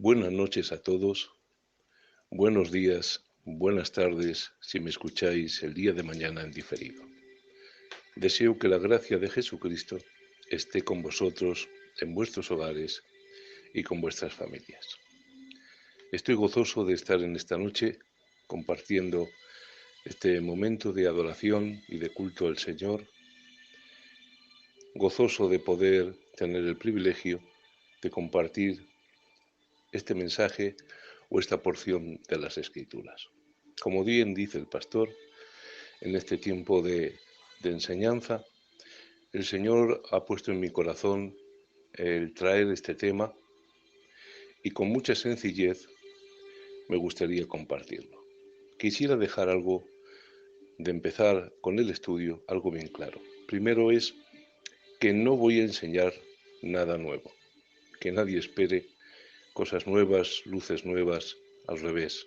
Buenas noches a todos, buenos días, buenas tardes si me escucháis el día de mañana en diferido. Deseo que la gracia de Jesucristo esté con vosotros en vuestros hogares y con vuestras familias. Estoy gozoso de estar en esta noche compartiendo este momento de adoración y de culto al Señor, gozoso de poder tener el privilegio de compartir este mensaje o esta porción de las Escrituras. Como bien dice el pastor, en este tiempo de enseñanza, el Señor ha puesto en mi corazón el traer este tema y con mucha sencillez me gustaría compartirlo. Quisiera dejar algo de empezar con el estudio, algo bien claro. Primero es que no voy a enseñar nada nuevo, que nadie espere cosas nuevas, luces nuevas, al revés.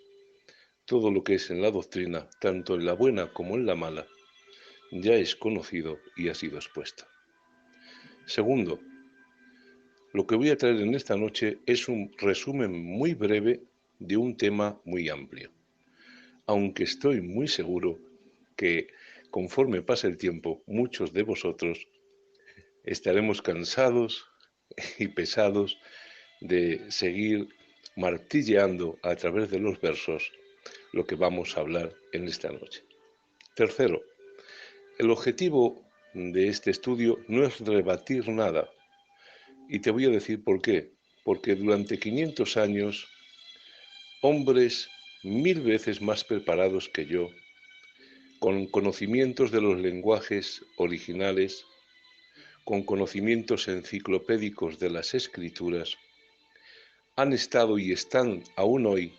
Todo lo que es en la doctrina, tanto en la buena como en la mala, ya es conocido y ha sido expuesto. Segundo, lo que voy a traer en esta noche es un resumen muy breve de un tema muy amplio, aunque estoy muy seguro que conforme pase el tiempo, muchos de vosotros estaremos cansados y pesados de seguir martilleando a través de los versos lo que vamos a hablar en esta noche. Tercero, el objetivo de este estudio no es rebatir nada, y te voy a decir por qué. Porque durante 500 años, hombres 1000 veces más preparados que yo, con conocimientos de los lenguajes originales, con conocimientos enciclopédicos de las escrituras, han estado y están aún hoy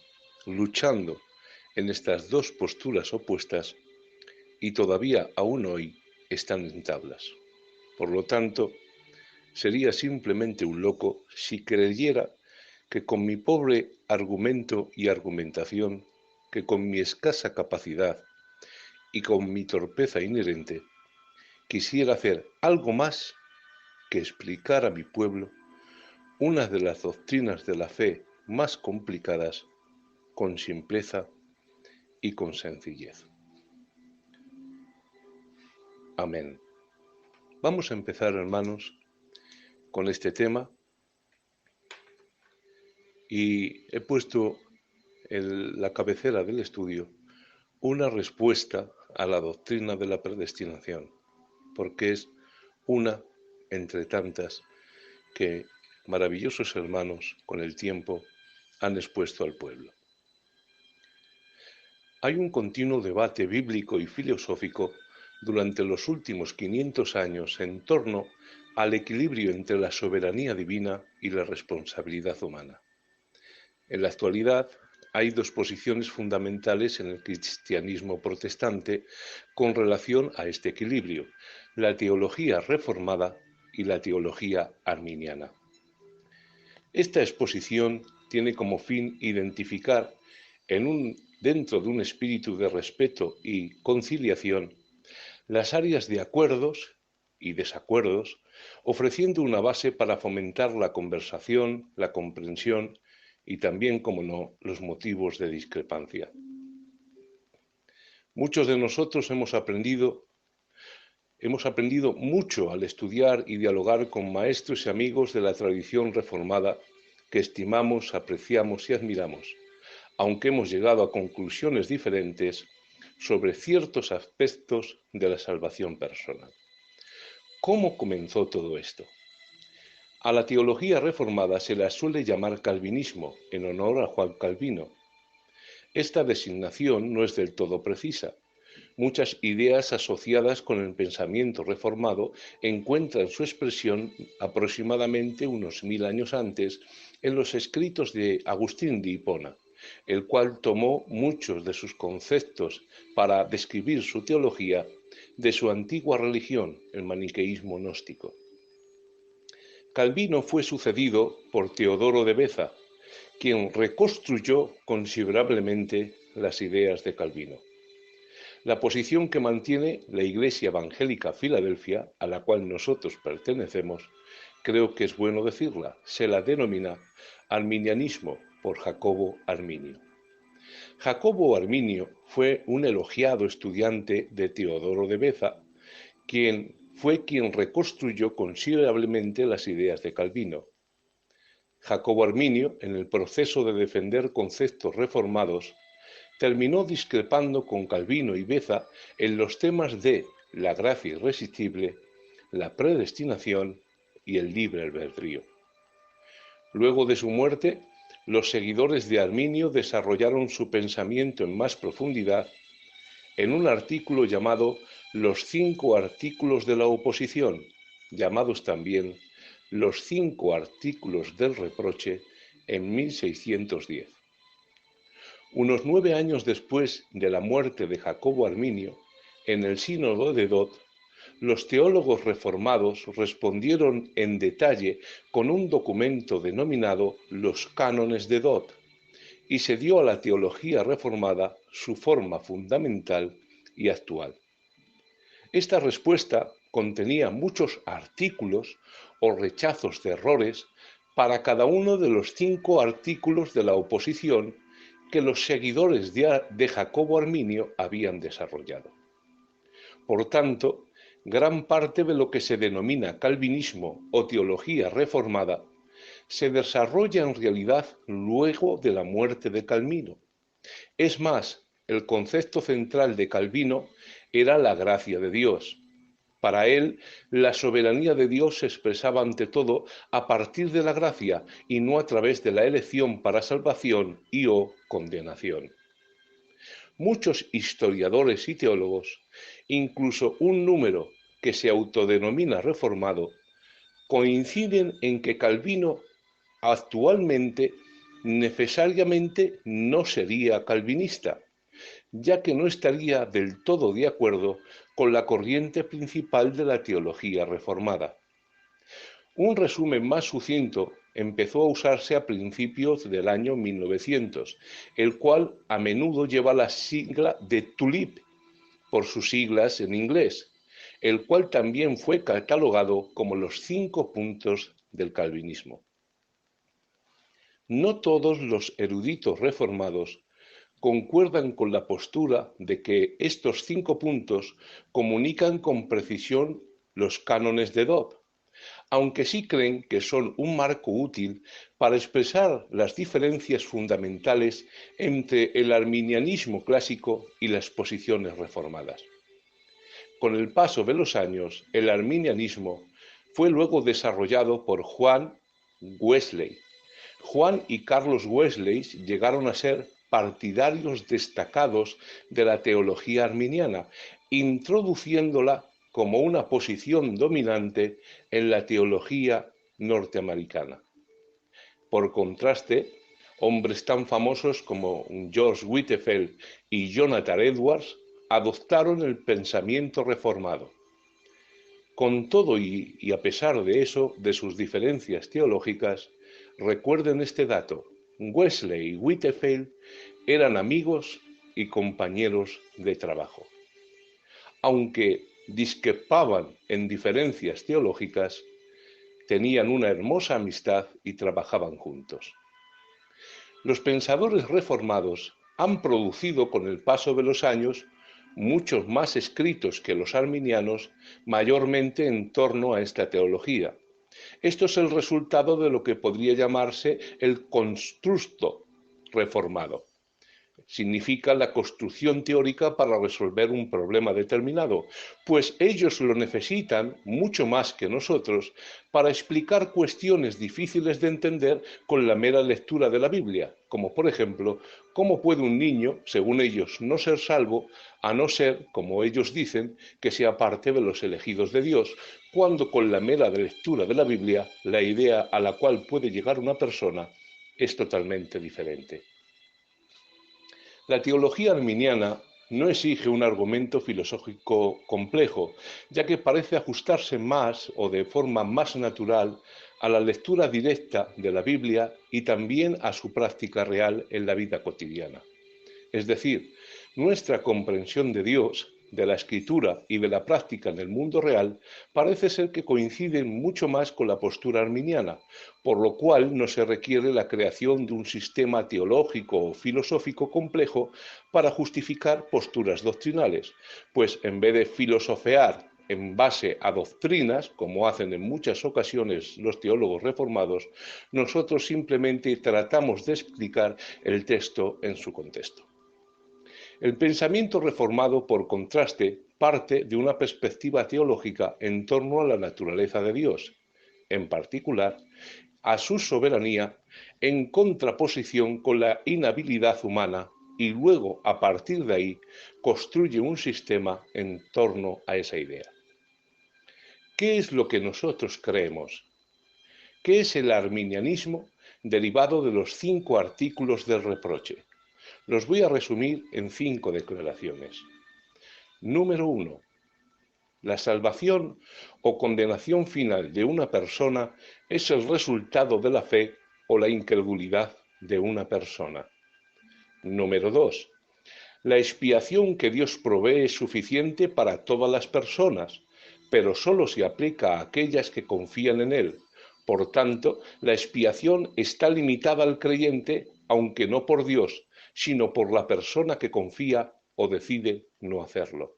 luchando en estas dos posturas opuestas y todavía aún hoy están en tablas. Por lo tanto, sería simplemente un loco si creyera que con mi pobre argumento y argumentación, que con mi escasa capacidad y con mi torpeza inherente, quisiera hacer algo más que explicar a mi pueblo una de las doctrinas de la fe más complicadas con simpleza y con sencillez. Amén. Vamos a empezar, hermanos, con este tema y he puesto en la cabecera del estudio una respuesta a la doctrina de la predestinación, porque es una entre tantas que maravillosos hermanos con el tiempo han expuesto al pueblo. Hay un continuo debate bíblico y filosófico durante los últimos 500 años en torno al equilibrio entre la soberanía divina y la responsabilidad humana. En la actualidad hay dos posiciones fundamentales en el cristianismo protestante con relación a este equilibrio: la teología reformada y la teología arminiana. Esta exposición tiene como fin identificar dentro de un espíritu de respeto y conciliación las áreas de acuerdos y desacuerdos, ofreciendo una base para fomentar la conversación, la comprensión y también, como no, los motivos de discrepancia. Muchos de nosotros hemos aprendido mucho al estudiar y dialogar con maestros y amigos de la tradición reformada que estimamos, apreciamos y admiramos, aunque hemos llegado a conclusiones diferentes sobre ciertos aspectos de la salvación personal. ¿Cómo comenzó todo esto? A la teología reformada se la suele llamar calvinismo, en honor a Juan Calvino. Esta designación no es del todo precisa. Muchas ideas asociadas con el pensamiento reformado encuentran su expresión aproximadamente unos 1000 años antes en los escritos de Agustín de Hipona, el cual tomó muchos de sus conceptos para describir su teología de su antigua religión, el maniqueísmo gnóstico. Calvino fue sucedido por Teodoro de Beza, quien reconstruyó considerablemente las ideas de Calvino. La posición que mantiene la Iglesia Evangélica Filadelfia, a la cual nosotros pertenecemos, creo que es bueno decirla, se la denomina arminianismo por Jacobo Arminio. Jacobo Arminio fue un elogiado estudiante de Teodoro de Beza, quien fue quien reconstruyó considerablemente las ideas de Calvino. Jacobo Arminio, en el proceso de defender conceptos reformados, terminó discrepando con Calvino y Beza en los temas de la gracia irresistible, la predestinación y el libre albedrío. Luego de su muerte, los seguidores de Arminio desarrollaron su pensamiento en más profundidad en un artículo llamado Los 5 artículos de la oposición, llamados también Los 5 artículos del reproche, en 1610. Unos 9 años después de la muerte de Jacobo Arminio, en el Sínodo de Dort, los teólogos reformados respondieron en detalle con un documento denominado Los Cánones de Dort, y se dio a la teología reformada su forma fundamental y actual. Esta respuesta contenía muchos artículos o rechazos de errores para cada uno de los 5 artículos de la oposición que los seguidores de Jacobo Arminio habían desarrollado. Por tanto, gran parte de lo que se denomina calvinismo o teología reformada se desarrolla en realidad luego de la muerte de Calvino. Es más, el concepto central de Calvino era la gracia de Dios. Para él, la soberanía de Dios se expresaba ante todo a partir de la gracia y no a través de la elección para salvación y o condenación. Muchos historiadores y teólogos, incluso un número que se autodenomina reformado, coinciden en que Calvino actualmente necesariamente no sería calvinista, ya que no estaría del todo de acuerdo con la corriente principal de la teología reformada. Un resumen más sucinto empezó a usarse a principios del año 1900, el cual a menudo lleva la sigla de TULIP, por sus siglas en inglés, el cual también fue catalogado como los 5 puntos del calvinismo. No todos los eruditos reformados concuerdan con la postura de que estos 5 puntos comunican con precisión los cánones de Dort, aunque sí creen que son un marco útil para expresar las diferencias fundamentales entre el arminianismo clásico y las posiciones reformadas. Con el paso de los años, el arminianismo fue luego desarrollado por Juan Wesley. Juan y Carlos Wesley llegaron a ser partidarios destacados de la teología arminiana, introduciéndola como una posición dominante en la teología norteamericana. Por contraste, hombres tan famosos como George Whitefield y Jonathan Edwards adoptaron el pensamiento reformado. Con todo y a pesar de eso, de sus diferencias teológicas, recuerden este dato: Wesley y Whitefield eran amigos y compañeros de trabajo. Aunque discrepaban en diferencias teológicas, tenían una hermosa amistad y trabajaban juntos. Los pensadores reformados han producido con el paso de los años muchos más escritos que los arminianos, mayormente en torno a esta teología. Esto es el resultado de lo que podría llamarse el constructo reformado. Significa la construcción teórica para resolver un problema determinado, pues ellos lo necesitan mucho más que nosotros para explicar cuestiones difíciles de entender con la mera lectura de la Biblia, como por ejemplo, ¿cómo puede un niño, según ellos, no ser salvo, a no ser, como ellos dicen, que sea parte de los elegidos de Dios, cuando con la mera lectura de la Biblia, la idea a la cual puede llegar una persona es totalmente diferente? La teología arminiana no exige un argumento filosófico complejo, ya que parece ajustarse más o de forma más natural a la lectura directa de la Biblia y también a su práctica real en la vida cotidiana. Es decir, nuestra comprensión de Dios de la escritura y de la práctica en el mundo real parece ser que coinciden mucho más con la postura arminiana, por lo cual no se requiere la creación de un sistema teológico o filosófico complejo para justificar posturas doctrinales, pues en vez de filosofear en base a doctrinas, como hacen en muchas ocasiones los teólogos reformados, nosotros simplemente tratamos de explicar el texto en su contexto. El pensamiento reformado, por contraste, parte de una perspectiva teológica en torno a la naturaleza de Dios, en particular, a su soberanía, en contraposición con la inhabilidad humana, y luego, a partir de ahí, construye un sistema en torno a esa idea. ¿Qué es lo que nosotros creemos? ¿Qué es el arminianismo derivado de los 5 artículos del reproche? Los voy a resumir en 5 declaraciones. Número 1. La salvación o condenación final de una persona es el resultado de la fe o la incredulidad de una persona. Número 2. La expiación que Dios provee es suficiente para todas las personas, pero solo se aplica a aquellas que confían en Él. Por tanto, la expiación está limitada al creyente, aunque no por Dios, sino por la persona que confía o decide no hacerlo.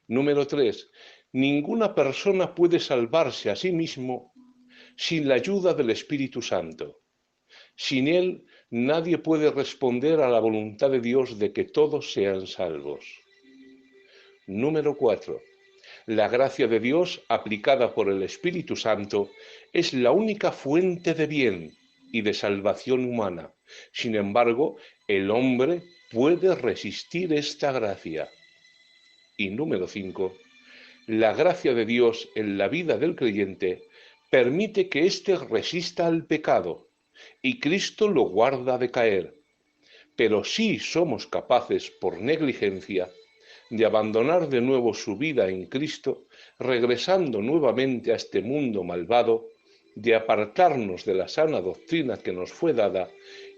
Número 3. Ninguna persona puede salvarse a sí mismo sin la ayuda del Espíritu Santo. Sin Él, nadie puede responder a la voluntad de Dios de que todos sean salvos. Número 4. La gracia de Dios, aplicada por el Espíritu Santo, es la única fuente de bien y de salvación humana. Sin embargo, el hombre puede resistir esta gracia. Y número 5. La gracia de Dios en la vida del creyente permite que éste resista al pecado, y Cristo lo guarda de caer. Pero sí somos capaces, por negligencia, de abandonar de nuevo su vida en Cristo, regresando nuevamente a este mundo malvado, de apartarnos de la sana doctrina que nos fue dada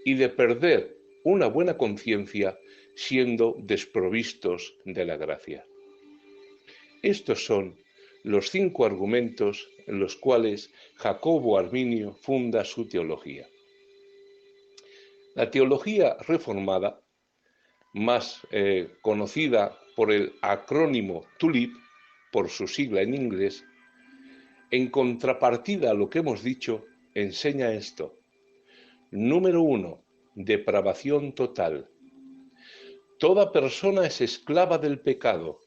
y de perder una buena conciencia siendo desprovistos de la gracia. Estos son los 5 argumentos en los cuales Jacobo Arminio funda su teología. La teología reformada, más conocida por el acrónimo TULIP, por su sigla en inglés, en contrapartida a lo que hemos dicho, enseña esto. Número 1. Depravación total. Toda persona es esclava del pecado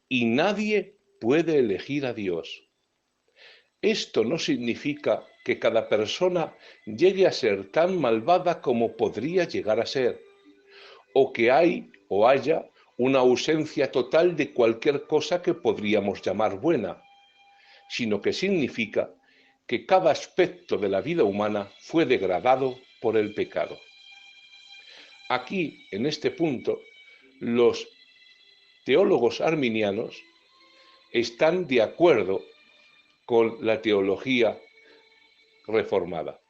y nadie puede elegir a Dios. Esto no significa que cada persona llegue a ser tan malvada como podría llegar a ser, o que hay o haya una ausencia total de cualquier cosa que podríamos llamar buena, sino que significa que cada aspecto de la vida humana fue degradado por el pecado. Aquí, en este punto, los teólogos arminianos están de acuerdo con la teología reformada.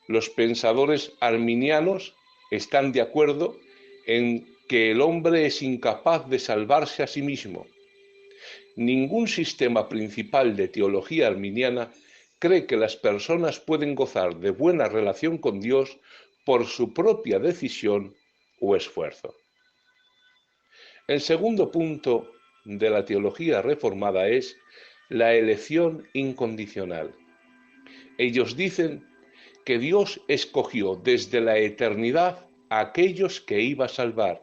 Los pensadores arminianos están de acuerdo en que el hombre es incapaz de salvarse a sí mismo. Ningún sistema principal de teología arminiana cree que las personas pueden gozar de buena relación con Dios por su propia decisión o esfuerzo. El segundo punto de la teología reformada es la elección incondicional. Ellos dicen que Dios escogió desde la eternidad a aquellos que iba a salvar.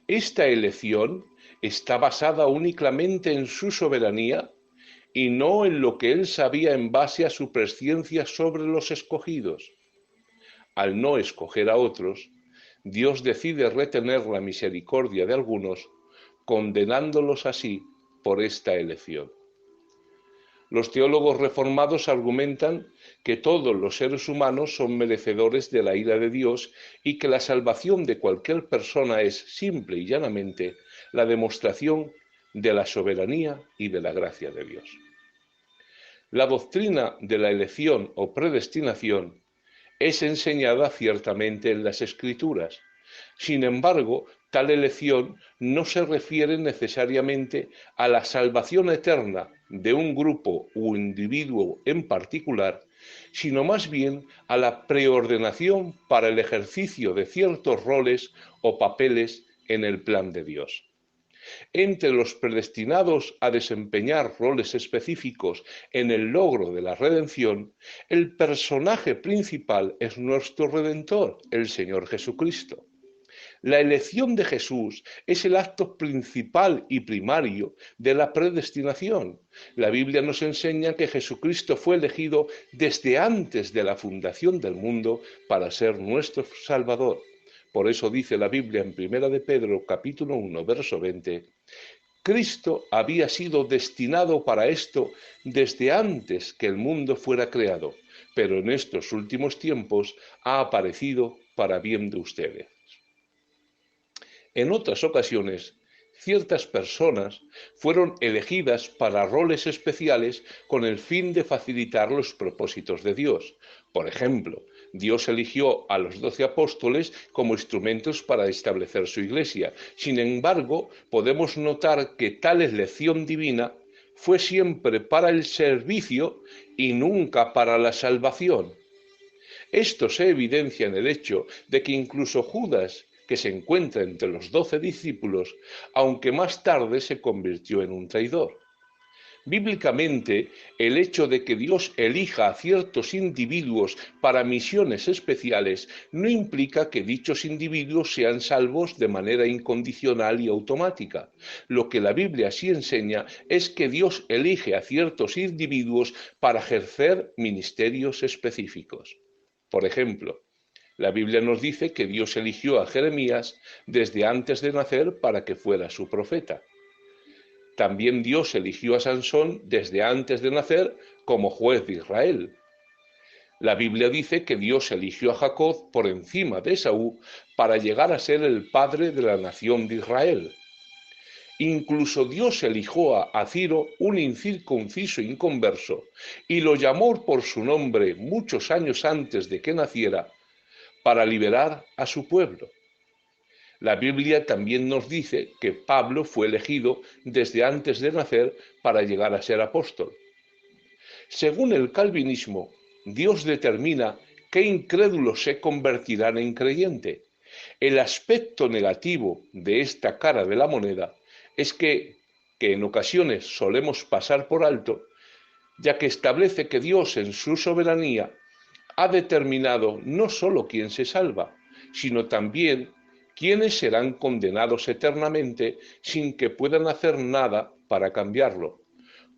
Esta elección está basada únicamente en su soberanía y no en lo que él sabía en base a su presciencia sobre los escogidos. Al no escoger a otros, Dios decide retener la misericordia de algunos, condenándolos así por esta elección. Los teólogos reformados argumentan que todos los seres humanos son merecedores de la ira de Dios y que la salvación de cualquier persona es simple y llanamente la demostración de la soberanía y de la gracia de Dios. La doctrina de la elección o predestinación es enseñada ciertamente en las Escrituras. Sin embargo, Tal elección no se refiere necesariamente a la salvación eterna de un grupo o individuo en particular, sino más bien a la preordenación para el ejercicio de ciertos roles o papeles en el plan de Dios. Entre los predestinados a desempeñar roles específicos en el logro de la redención, el personaje principal es nuestro Redentor, el Señor Jesucristo. La elección de Jesús es el acto principal y primario de la predestinación. La Biblia nos enseña que Jesucristo fue elegido desde antes de la fundación del mundo para ser nuestro Salvador. Por eso dice la Biblia en 1 de Pedro capítulo 1, verso 20, Cristo había sido destinado para esto desde antes que el mundo fuera creado, pero en estos últimos tiempos ha aparecido para bien de ustedes. En otras ocasiones, ciertas personas fueron elegidas para roles especiales con el fin de facilitar los propósitos de Dios. Por ejemplo, Dios eligió a los 12 apóstoles como instrumentos para establecer su iglesia. Sin embargo, podemos notar que tal elección divina fue siempre para el servicio y nunca para la salvación. Esto se evidencia en el hecho de que incluso Judas, que se encuentra entre los 12 discípulos, aunque más tarde se convirtió en un traidor. Bíblicamente, el hecho de que Dios elija a ciertos individuos para misiones especiales no implica que dichos individuos sean salvos de manera incondicional y automática. Lo que la Biblia sí enseña es que Dios elige a ciertos individuos para ejercer ministerios específicos. Por ejemplo, la Biblia nos dice que Dios eligió a Jeremías desde antes de nacer para que fuera su profeta. También Dios eligió a Sansón desde antes de nacer como juez de Israel. La Biblia dice que Dios eligió a Jacob por encima de Esaú para llegar a ser el padre de la nación de Israel. Incluso Dios eligió a Ciro, un incircunciso inconverso, y lo llamó por su nombre muchos años antes de que naciera, para liberar a su pueblo. La Biblia también nos dice que Pablo fue elegido desde antes de nacer para llegar a ser apóstol. Según el calvinismo, Dios determina qué incrédulos se convertirán en creyente. El aspecto negativo de esta cara de la moneda es que en ocasiones solemos pasar por alto, ya que establece que Dios en su soberanía ha determinado no solo quién se salva, sino también quiénes serán condenados eternamente sin que puedan hacer nada para cambiarlo.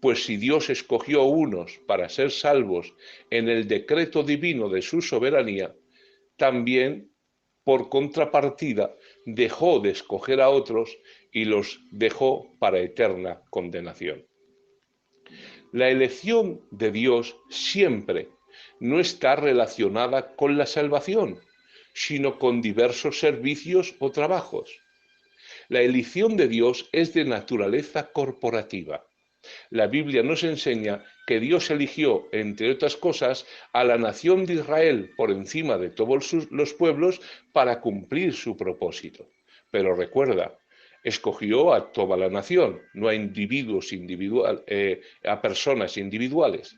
Pues si Dios escogió unos para ser salvos en el decreto divino de su soberanía, también, por contrapartida, dejó de escoger a otros y los dejó para eterna condenación. La elección de Dios siempre no está relacionada con la salvación, sino con diversos servicios o trabajos. La elección de Dios es de naturaleza corporativa. La Biblia nos enseña que Dios eligió, entre otras cosas, a la nación de Israel por encima de todos los pueblos para cumplir su propósito. Pero recuerda, escogió a toda la nación, no a a personas individuales.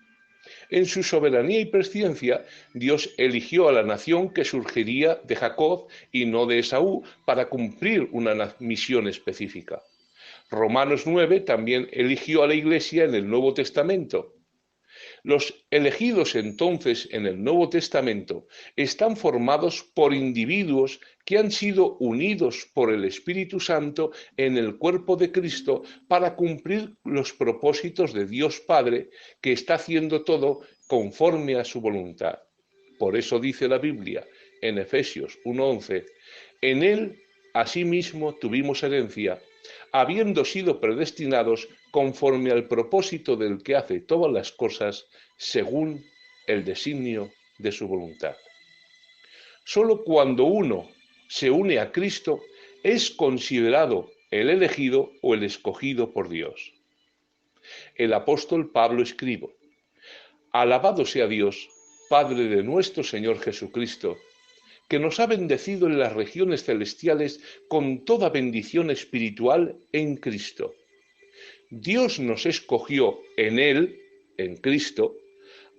En su soberanía y presciencia, Dios eligió a la nación que surgiría de Jacob y no de Esaú para cumplir una misión específica. Romanos 9 también eligió a la Iglesia en el Nuevo Testamento. Los elegidos entonces en el Nuevo Testamento están formados por individuos que han sido unidos por el Espíritu Santo en el cuerpo de Cristo para cumplir los propósitos de Dios Padre, que está haciendo todo conforme a su voluntad. Por eso dice la Biblia en Efesios 1:11, en él asimismo tuvimos herencia, habiendo sido predestinados conforme al propósito del que hace todas las cosas según el designio de su voluntad. Solo cuando uno se une a Cristo es considerado el elegido o el escogido por Dios. El apóstol Pablo escribe: Alabado sea Dios, Padre de nuestro Señor Jesucristo, que nos ha bendecido en las regiones celestiales con toda bendición espiritual en Cristo. Dios nos escogió en Él, en Cristo,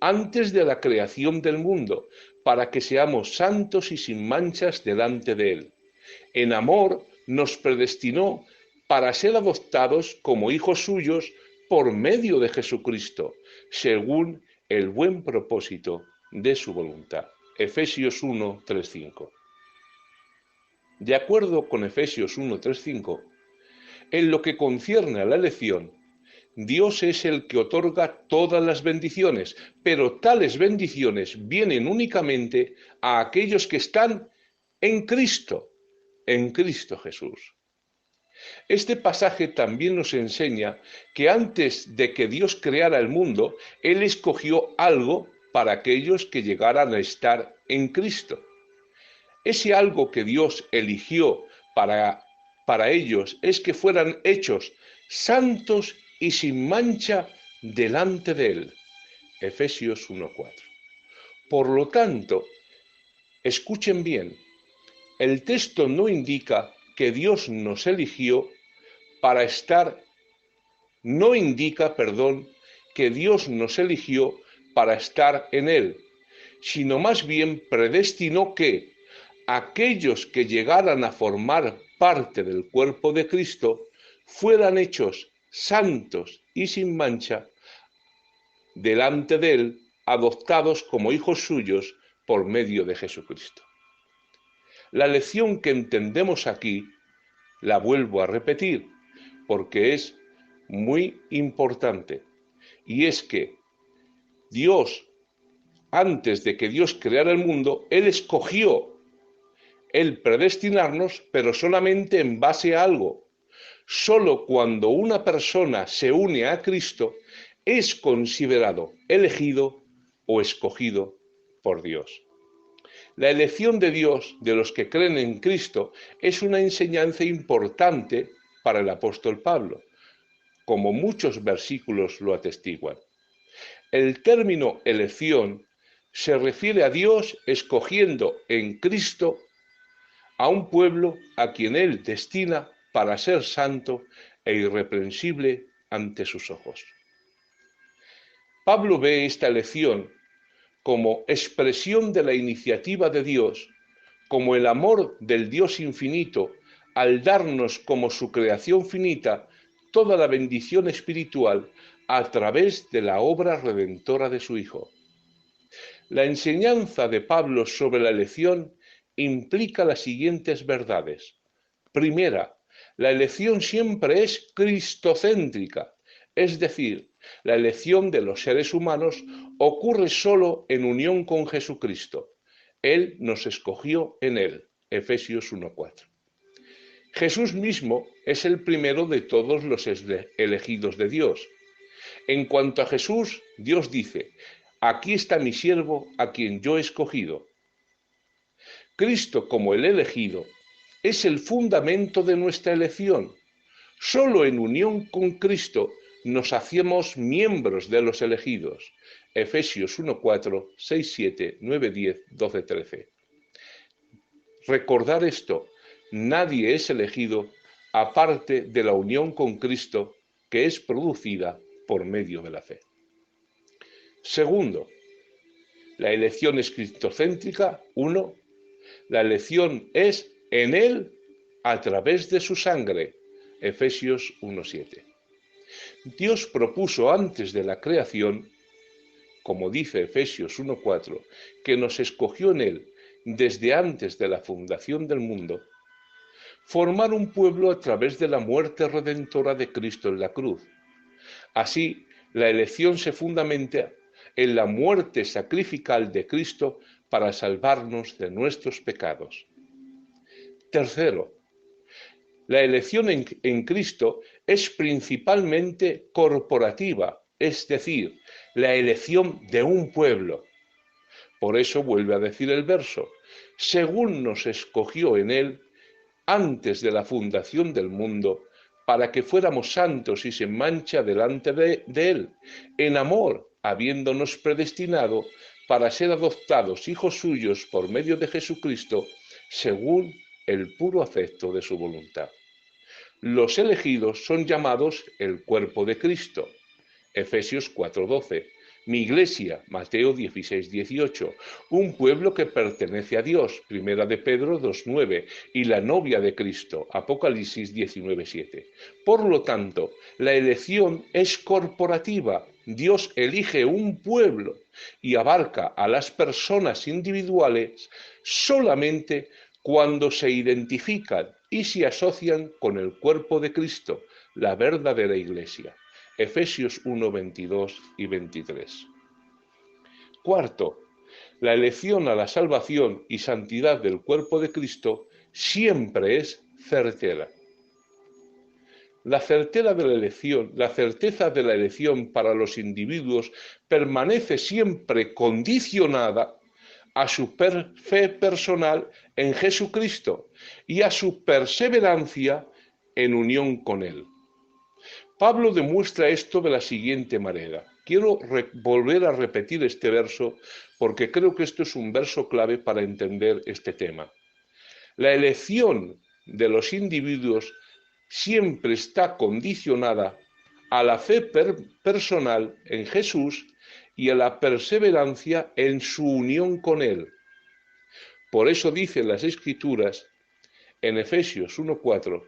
antes de la creación del mundo, para que seamos santos y sin manchas delante de Él. En amor nos predestinó para ser adoptados como hijos suyos por medio de Jesucristo, según el buen propósito de su voluntad. Efesios 1, 3, 5. De acuerdo con Efesios 1, 3, 5, en lo que concierne a la elección, Dios es el que otorga todas las bendiciones, pero tales bendiciones vienen únicamente a aquellos que están en Cristo Jesús. Este pasaje también nos enseña que antes de que Dios creara el mundo, Él escogió algo para aquellos que llegaran a estar en Cristo. Ese algo que Dios eligió para ellos es que fueran hechos santos y sin mancha delante de Él. Efesios 1:4. Por lo tanto, escuchen bien, el texto no indica que Dios nos eligió para estar, no indica, que Dios nos eligió para estar en Él, sino más bien predestinó que aquellos que llegaran a formar parte del cuerpo de Cristo fueran hechos santos y sin mancha delante de Él, adoptados como hijos suyos por medio de Jesucristo. La lección que entendemos aquí, la vuelvo a repetir, porque es muy importante, y es que Dios, antes de que Dios creara el mundo, Él escogió el predestinarnos, pero solamente en base a algo. Solo cuando una persona se une a Cristo es considerado elegido o escogido por Dios. La elección de Dios de los que creen en Cristo es una enseñanza importante para el apóstol Pablo, como muchos versículos lo atestiguan. El término elección se refiere a Dios escogiendo en Cristo a un pueblo a quien Él destina para ser santo e irreprensible ante sus ojos. Pablo ve esta elección como expresión de la iniciativa de Dios, como el amor del Dios infinito al darnos como su creación finita toda la bendición espiritual a través de la obra redentora de su Hijo. La enseñanza de Pablo sobre la elección implica las siguientes verdades. Primera, la elección siempre es cristocéntrica, es decir, la elección de los seres humanos ocurre solo en unión con Jesucristo. Él nos escogió en Él. Efesios 1:4. Jesús mismo es el primero de todos los elegidos de Dios. En cuanto a Jesús, Dios dice: aquí está mi siervo a quien yo he escogido. Cristo, como el elegido, es el fundamento de nuestra elección. Solo en unión con Cristo nos hacemos miembros de los elegidos. Efesios 1:4, 6:7, 9:10, 12:13. Recordar esto, nadie es elegido aparte de la unión con Cristo que es producida por medio de la fe. Segundo, la elección es cristocéntrica. 1. La elección es en Él a través de su sangre. Efesios 1:7. Dios propuso antes de la creación, como dice Efesios 1:4, que nos escogió en Él desde antes de la fundación del mundo, formar un pueblo a través de la muerte redentora de Cristo en la cruz. Así, la elección se fundamenta en la muerte sacrificial de Cristo para salvarnos de nuestros pecados. Tercero, la elección en Cristo es principalmente corporativa, es decir, la elección de un pueblo. Por eso vuelve a decir el verso: según nos escogió en Él antes de la fundación del mundo, para que fuéramos santos y sin mancha delante de Él, en amor, habiéndonos predestinado para ser adoptados hijos suyos por medio de Jesucristo, según el puro afecto de su voluntad. Los elegidos son llamados el cuerpo de Cristo, Efesios 4:12. Mi iglesia, Mateo 16:18. Un pueblo que pertenece a Dios, Primera de Pedro 2:9. Y la novia de Cristo, Apocalipsis 19:7. Por lo tanto, la elección es corporativa. Dios elige un pueblo y abarca a las personas individuales solamente cuando se identifican y se asocian con el cuerpo de Cristo, la verdadera iglesia. Efesios 1, 22 y 23. Cuarto, la elección a la salvación y santidad del cuerpo de Cristo siempre es certera. La certeza de la elección para los individuos permanece siempre condicionada a su fe personal en Jesucristo y a su perseverancia en unión con Él. Pablo demuestra esto de la siguiente manera. Quiero volver a repetir este verso porque creo que esto es un verso clave para entender este tema. La elección de los individuos siempre está condicionada a la fe personal en Jesús y a la perseverancia en su unión con Él. Por eso dicen las Escrituras en Efesios 1:4,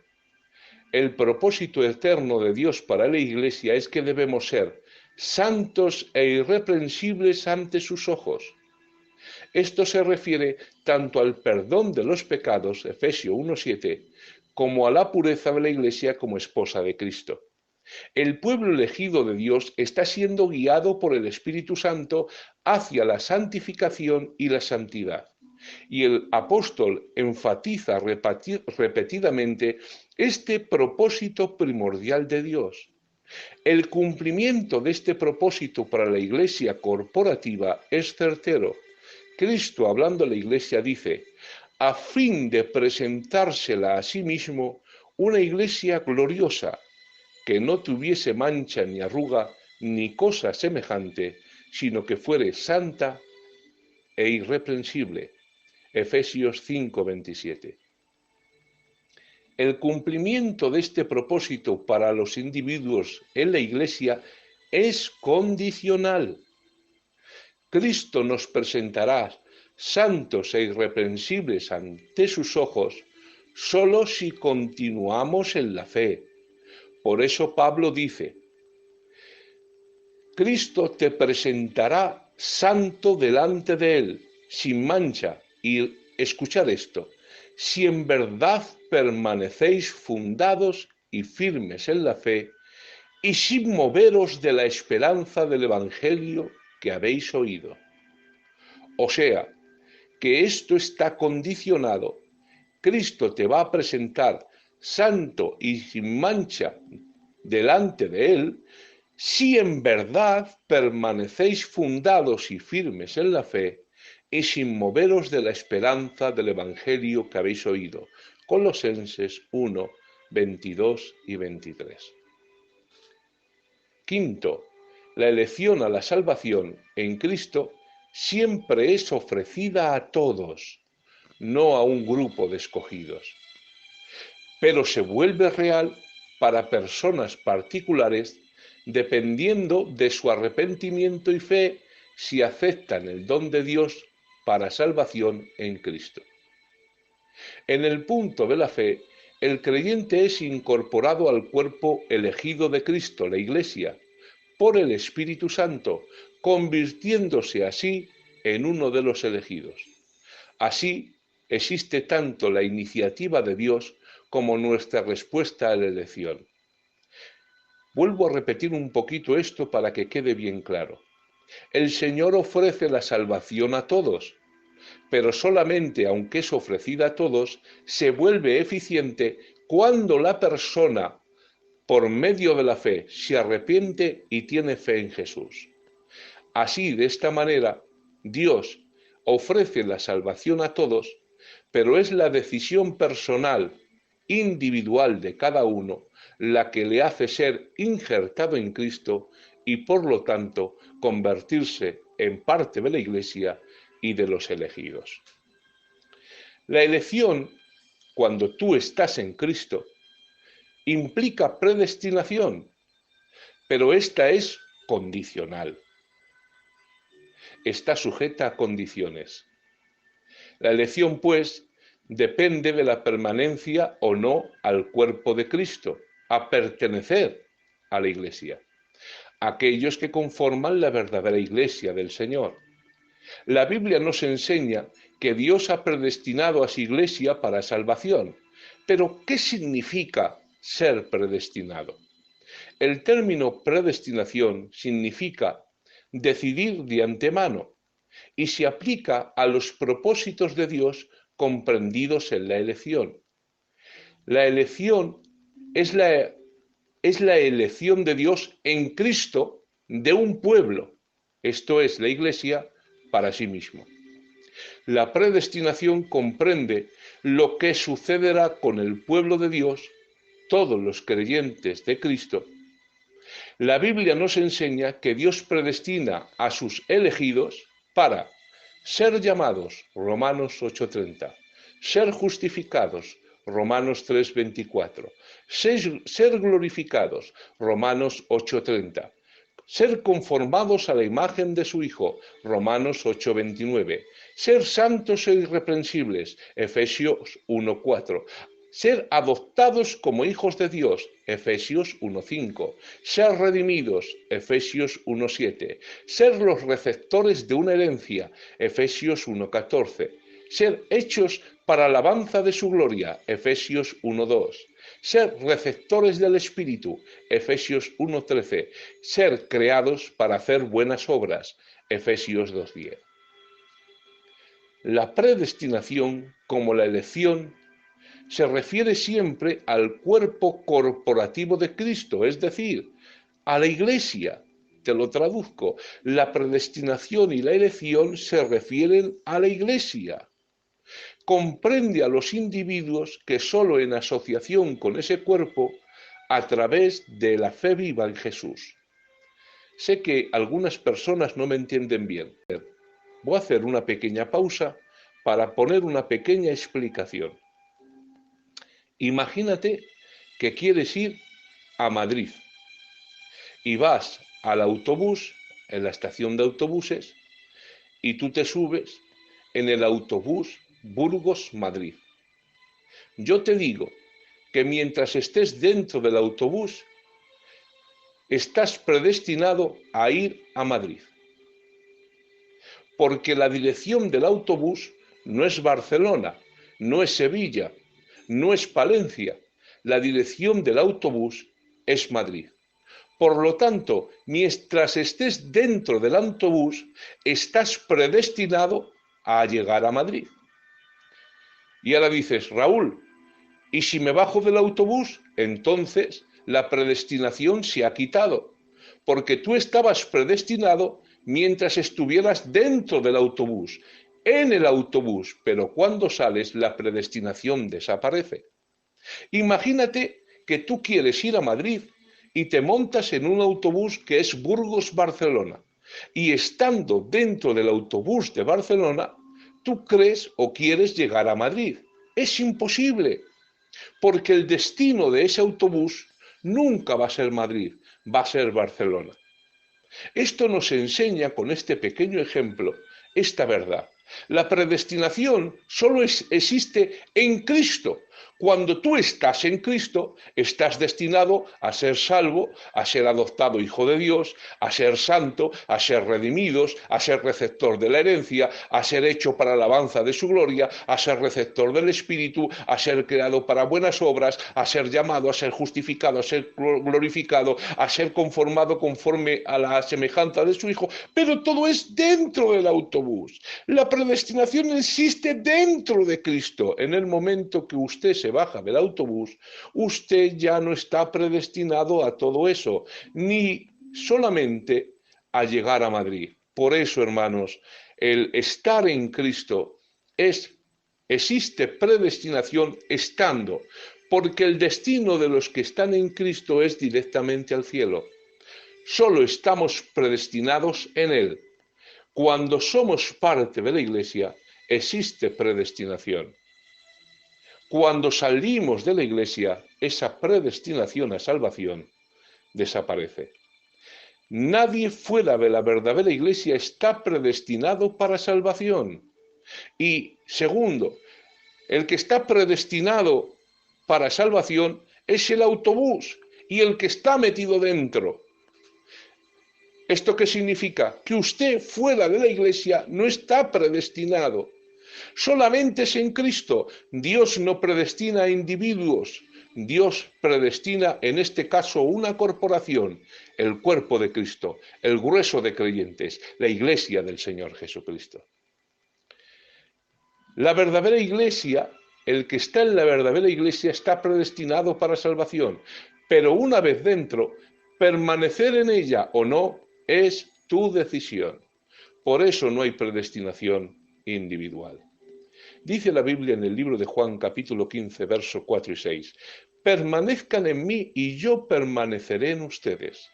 el propósito eterno de Dios para la Iglesia es que debemos ser santos e irreprensibles ante sus ojos. Esto se refiere tanto al perdón de los pecados, Efesios 1:7, como a la pureza de la Iglesia como esposa de Cristo. El pueblo elegido de Dios está siendo guiado por el Espíritu Santo hacia la santificación y la santidad. Y el apóstol enfatiza repetidamente este propósito primordial de Dios. El cumplimiento de este propósito para la iglesia corporativa es certero. Cristo, hablando a la iglesia, dice, a fin de presentársela a sí mismo una iglesia gloriosa, que no tuviese mancha ni arruga ni cosa semejante, sino que fuere santa e irreprensible. Efesios 5:27. El cumplimiento de este propósito para los individuos en la Iglesia es condicional. Cristo nos presentará santos e irreprensibles ante sus ojos solo si continuamos en la fe. Por eso Pablo dice, Cristo te presentará santo delante de Él, sin mancha. Y escuchad esto, si en verdad permanecéis fundados y firmes en la fe, y sin moveros de la esperanza del Evangelio que habéis oído. O sea, que esto está condicionado. Cristo te va a presentar santo y sin mancha delante de Él, si en verdad permanecéis fundados y firmes en la fe, y sin moveros de la esperanza del Evangelio que habéis oído. Colosenses 1, 22 y 23. Quinto, la elección a la salvación en Cristo siempre es ofrecida a todos, no a un grupo de escogidos. Pero se vuelve real para personas particulares dependiendo de su arrepentimiento y fe si aceptan el don de Dios para salvación en Cristo. En el punto de la fe, el creyente es incorporado al cuerpo elegido de Cristo, la Iglesia, por el Espíritu Santo, convirtiéndose así en uno de los elegidos. Así, existe tanto la iniciativa de Dios como nuestra respuesta a la elección. Vuelvo a repetir un poquito esto para que quede bien claro. El Señor ofrece la salvación a todos, pero solamente, aunque es ofrecida a todos, se vuelve eficiente cuando la persona, por medio de la fe, se arrepiente y tiene fe en Jesús. Así, de esta manera, Dios ofrece la salvación a todos, pero es la decisión personal, individual de cada uno, la que le hace ser injertado en Cristo y, por lo tanto, convertirse en parte de la Iglesia y de los elegidos. La elección, cuando tú estás en Cristo, implica predestinación, pero esta es condicional. Está sujeta a condiciones. La elección, pues, depende de la permanencia o no al cuerpo de Cristo, a pertenecer a la Iglesia, aquellos que conforman la verdadera Iglesia del Señor. La Biblia nos enseña que Dios ha predestinado a su Iglesia para salvación. Pero, ¿qué significa ser predestinado? El término predestinación significa decidir de antemano y se aplica a los propósitos de Dios comprendidos en la elección. La elección es la elección de Dios en Cristo de un pueblo, esto es, la Iglesia, para sí mismo. La predestinación comprende lo que sucederá con el pueblo de Dios, todos los creyentes de Cristo. La Biblia nos enseña que Dios predestina a sus elegidos para ser llamados, Romanos 8:30, ser justificados, Romanos 3:24, ser glorificados, Romanos 8:30, ser conformados a la imagen de su Hijo, Romanos 8:29, ser santos e irreprensibles, Efesios 1:4, ser adoptados como hijos de Dios, Efesios 1:5, ser redimidos, Efesios 1:7, ser los receptores de una herencia, Efesios 1:14, ser hechos para alabanza de su gloria, Efesios 1:2, ser receptores del Espíritu, Efesios 1:13, ser creados para hacer buenas obras, Efesios 2:10. La predestinación, como la elección, se refiere siempre al cuerpo corporativo de Cristo, es decir, a la Iglesia. Te lo traduzco. La predestinación y la elección se refieren a la Iglesia. Comprende a los individuos que solo en asociación con ese cuerpo, a través de la fe viva en Jesús. Sé que algunas personas no me entienden bien. Voy a hacer una pequeña pausa para poner una pequeña explicación. Imagínate que quieres ir a Madrid y vas al autobús, en la estación de autobuses, y tú te subes en el autobús Burgos-Madrid. Yo te digo que mientras estés dentro del autobús, estás predestinado a ir a Madrid. Porque la dirección del autobús no es Barcelona, no es Sevilla, no es Palencia. La dirección del autobús es Madrid. Por lo tanto, mientras estés dentro del autobús, estás predestinado a llegar a Madrid. Y ahora dices, Raúl, ¿y si me bajo del autobús? Entonces la predestinación se ha quitado, porque tú estabas predestinado mientras estuvieras dentro del autobús, en el autobús, pero cuando sales la predestinación desaparece. Imagínate que tú quieres ir a Madrid y te montas en un autobús que es Burgos-Barcelona, y estando dentro del autobús de Barcelona, tú crees o quieres llegar a Madrid. Es imposible, porque el destino de ese autobús nunca va a ser Madrid, va a ser Barcelona. Esto nos enseña con este pequeño ejemplo esta verdad. La predestinación solo existe en Cristo. Cuando tú estás en Cristo, estás destinado a ser salvo, a ser adoptado hijo de Dios, a ser santo, a ser redimidos, a ser receptor de la herencia, a ser hecho para alabanza de su gloria, a ser receptor del Espíritu, a ser creado para buenas obras, a ser llamado, a ser justificado, a ser glorificado, a ser conformado conforme a la semejanza de su Hijo, pero todo es dentro del autobús. La predestinación existe dentro de Cristo. En el momento que usted se baja del autobús, usted ya no está predestinado a todo eso, ni solamente a llegar a Madrid. Por eso, hermanos, el estar en Cristo existe predestinación estando, porque el destino de los que están en Cristo es directamente al cielo. Solo estamos predestinados en Él. Cuando somos parte de la Iglesia, existe predestinación. Cuando salimos de la Iglesia, esa predestinación a salvación desaparece. Nadie fuera de la verdadera Iglesia está predestinado para salvación. Y segundo, el que está predestinado para salvación es el autobús y el que está metido dentro. ¿Esto qué significa? Que usted fuera de la Iglesia no está predestinado. Solamente es en Cristo. Dios no predestina a individuos. Dios predestina, en este caso, una corporación, el cuerpo de Cristo, el grueso de creyentes, la Iglesia del Señor Jesucristo. La verdadera Iglesia, el que está en la verdadera Iglesia está predestinado para salvación, pero una vez dentro, permanecer en ella o no es tu decisión. Por eso no hay predestinación individual. Dice la Biblia en el libro de Juan, capítulo 15, versos 4 y 6, permanezcan en mí y yo permaneceré en ustedes.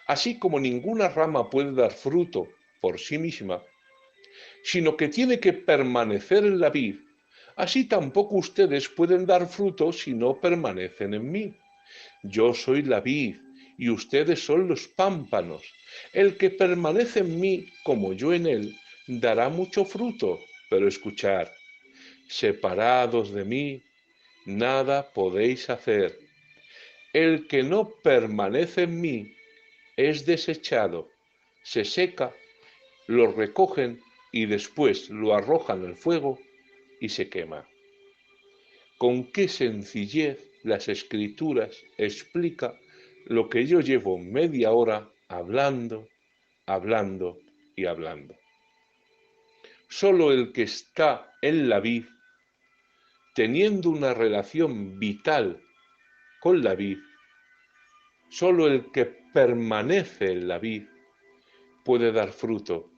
Así como ninguna rama puede dar fruto por sí misma, sino que tiene que permanecer en la vid, así tampoco ustedes pueden dar fruto si no permanecen en mí. Yo soy la vid y ustedes son los pámpanos. El que permanece en mí como yo en él, dará mucho fruto. Pero escuchad, separados de mí, nada podéis hacer. El que no permanece en mí es desechado, se seca, lo recogen y después lo arrojan al fuego y se quema. Con qué sencillez las Escrituras explica lo que yo llevo media hora hablando y hablando. Solo el que está en la vid, teniendo una relación vital con la vid, solo el que permanece en la vid puede dar fruto.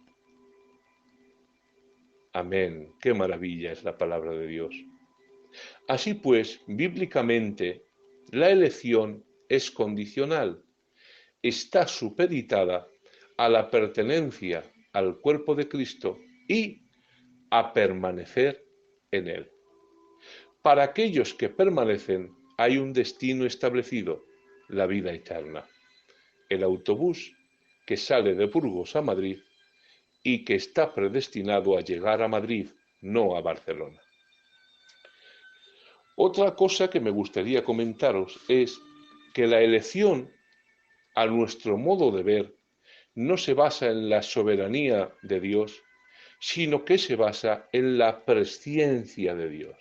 Amén. Qué maravilla es la palabra de Dios. Así pues, bíblicamente, la elección es condicional. Está supeditada a la pertenencia al cuerpo de Cristo y a permanecer en él. Para aquellos que permanecen hay un destino establecido, la vida eterna. El autobús que sale de Burgos a Madrid y que está predestinado a llegar a Madrid, no a Barcelona. Otra cosa que me gustaría comentaros es que la elección, a nuestro modo de ver, no se basa en la soberanía de Dios, sino que se basa en la presciencia de Dios.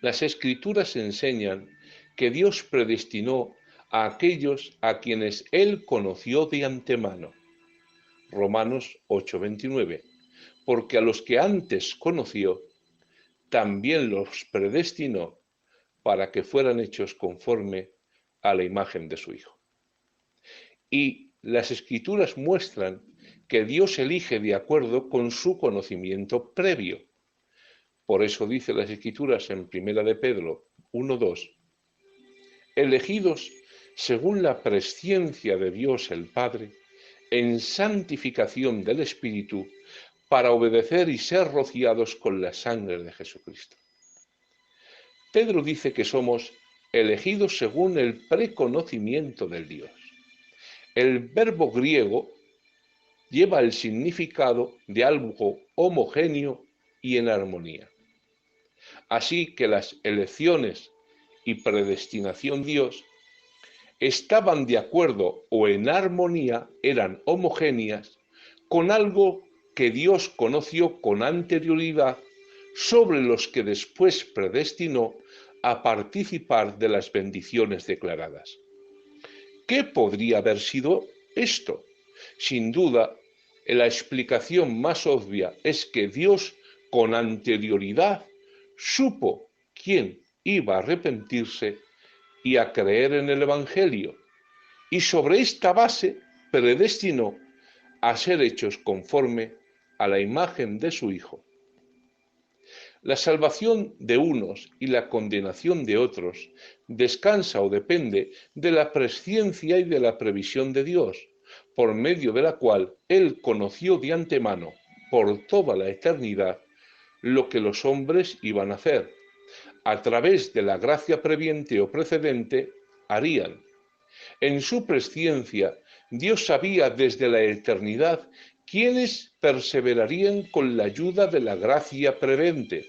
Las Escrituras enseñan que Dios predestinó a aquellos a quienes Él conoció de antemano. Romanos 8:29, porque a los que antes conoció, también los predestinó para que fueran hechos conforme a la imagen de su Hijo. Y las Escrituras muestran que Dios elige de acuerdo con su conocimiento previo. Por eso dice las Escrituras en 1 de Pedro 1:2, elegidos según la presciencia de Dios el Padre, en santificación del Espíritu, para obedecer y ser rociados con la sangre de Jesucristo. Pedro dice que somos elegidos según el preconocimiento del Dios. El verbo griego lleva el significado de algo homogéneo y en armonía. Así que las elecciones y predestinación de Dios estaban de acuerdo o en armonía, eran homogéneas, con algo que Dios conoció con anterioridad, sobre los que después predestinó a participar de las bendiciones declaradas. ¿Qué podría haber sido esto? Sin duda, la explicación más obvia es que Dios con anterioridad supo quién iba a arrepentirse y a creer en el Evangelio, y sobre esta base predestinó a ser hechos conforme a la imagen de su Hijo. La salvación de unos y la condenación de otros descansa o depende de la presciencia y de la previsión de Dios, por medio de la cual Él conoció de antemano, por toda la eternidad, lo que los hombres iban a hacer, a través de la gracia previente o precedente, harían. En su presciencia, Dios sabía desde la eternidad quiénes perseverarían con la ayuda de la gracia prevente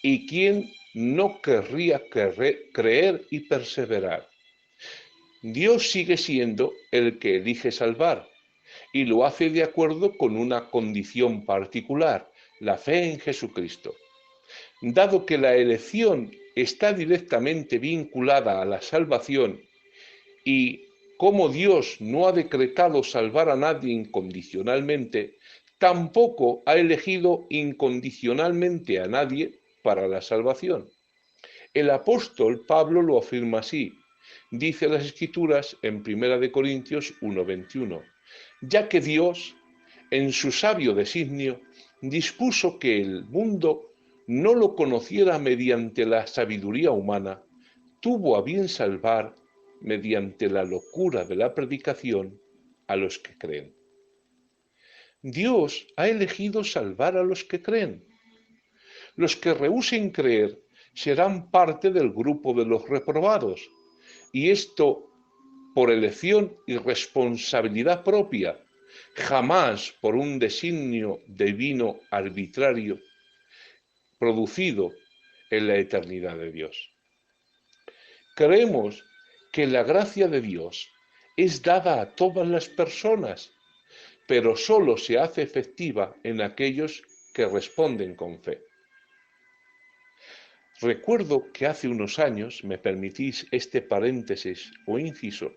y quién no querría creer y perseverar. Dios sigue siendo el que elige salvar y lo hace de acuerdo con una condición particular, la fe en Jesucristo. Dado que la elección está directamente vinculada a la salvación y como Dios no ha decretado salvar a nadie incondicionalmente, tampoco ha elegido incondicionalmente a nadie para la salvación. El apóstol Pablo lo afirma así. Dice las Escrituras en 1 Corintios 1:21, ya que Dios, en su sabio designio, dispuso que el mundo no lo conociera mediante la sabiduría humana, tuvo a bien salvar, mediante la locura de la predicación, a los que creen. Dios ha elegido salvar a los que creen. Los que rehúsen creer serán parte del grupo de los reprobados, y esto por elección y responsabilidad propia, jamás por un designio divino arbitrario producido en la eternidad de Dios. Creemos que la gracia de Dios es dada a todas las personas, pero solo se hace efectiva en aquellos que responden con fe. Recuerdo que hace unos años, me permitís este paréntesis o inciso,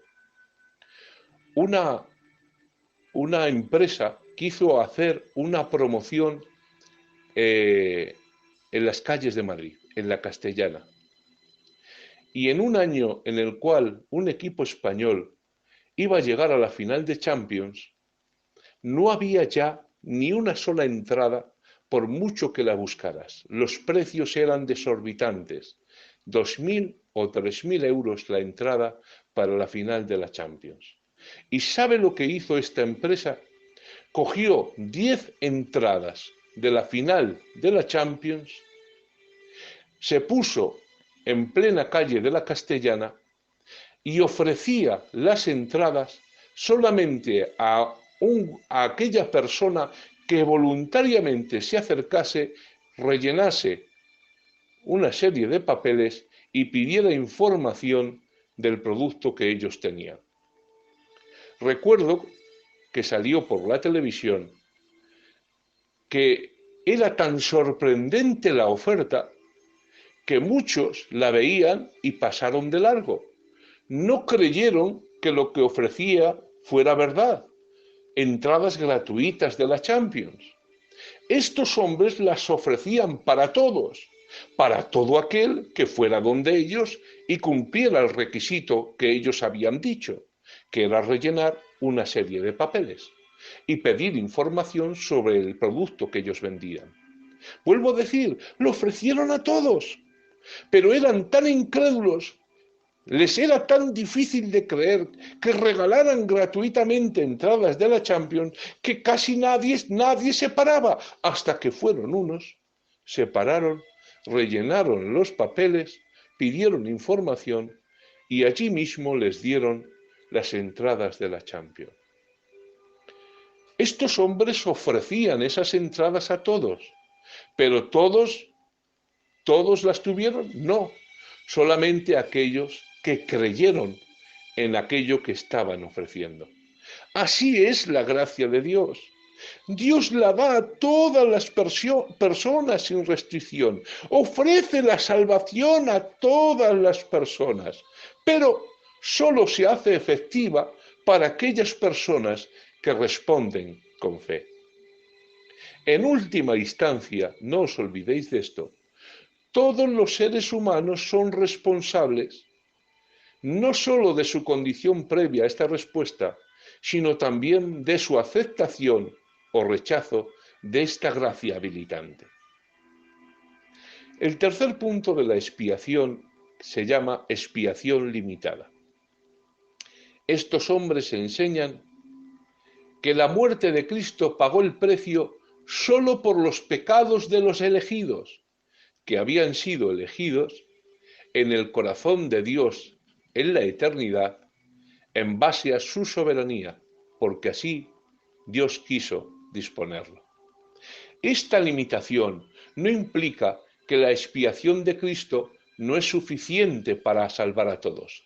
una empresa quiso hacer una promoción en las calles de Madrid, en la Castellana. Y en un año en el cual un equipo español iba a llegar a la final de Champions, no había ya ni una sola entrada por mucho que la buscaras. Los precios eran desorbitantes, 2.000 o 3.000 euros la entrada para la final de la Champions. ¿Y sabe lo que hizo esta empresa? Cogió 10 entradas de la final de la Champions, se puso en plena calle de la Castellana y ofrecía las entradas solamente a aquella persona que voluntariamente se acercase, rellenase una serie de papeles y pidiera información del producto que ellos tenían. Recuerdo que salió por la televisión que era tan sorprendente la oferta que muchos la veían y pasaron de largo. No creyeron que lo que ofrecía fuera verdad. Entradas gratuitas de la Champions. Estos hombres las ofrecían para todos, para todo aquel que fuera donde ellos y cumpliera el requisito que ellos habían dicho, que era rellenar una serie de papeles y pedir información sobre el producto que ellos vendían. Vuelvo a decir, lo ofrecieron a todos, pero eran tan incrédulos, les era tan difícil de creer que regalaran gratuitamente entradas de la Champions que casi nadie se paraba, hasta que fueron unos, se pararon, rellenaron los papeles, pidieron información y allí mismo les dieron las entradas de la Champions. Estos hombres ofrecían esas entradas a todos, pero todos las tuvieron, no, solamente aquellos que creyeron en aquello que estaban ofreciendo. Así es la gracia de Dios. Dios la da a todas las personas sin restricción. Ofrece la salvación a todas las personas, pero solo se hace efectiva para aquellas personas que responden con fe. En última instancia, no os olvidéis de esto, todos los seres humanos son responsables no sólo de su condición previa a esta respuesta, sino también de su aceptación o rechazo de esta gracia habilitante. El tercer punto de la expiación se llama expiación limitada. Estos hombres enseñan que la muerte de Cristo pagó el precio solo por los pecados de los elegidos, que habían sido elegidos en el corazón de Dios en la eternidad, en base a su soberanía, porque así Dios quiso disponerlo. Esta limitación no implica que la expiación de Cristo no es suficiente para salvar a todos,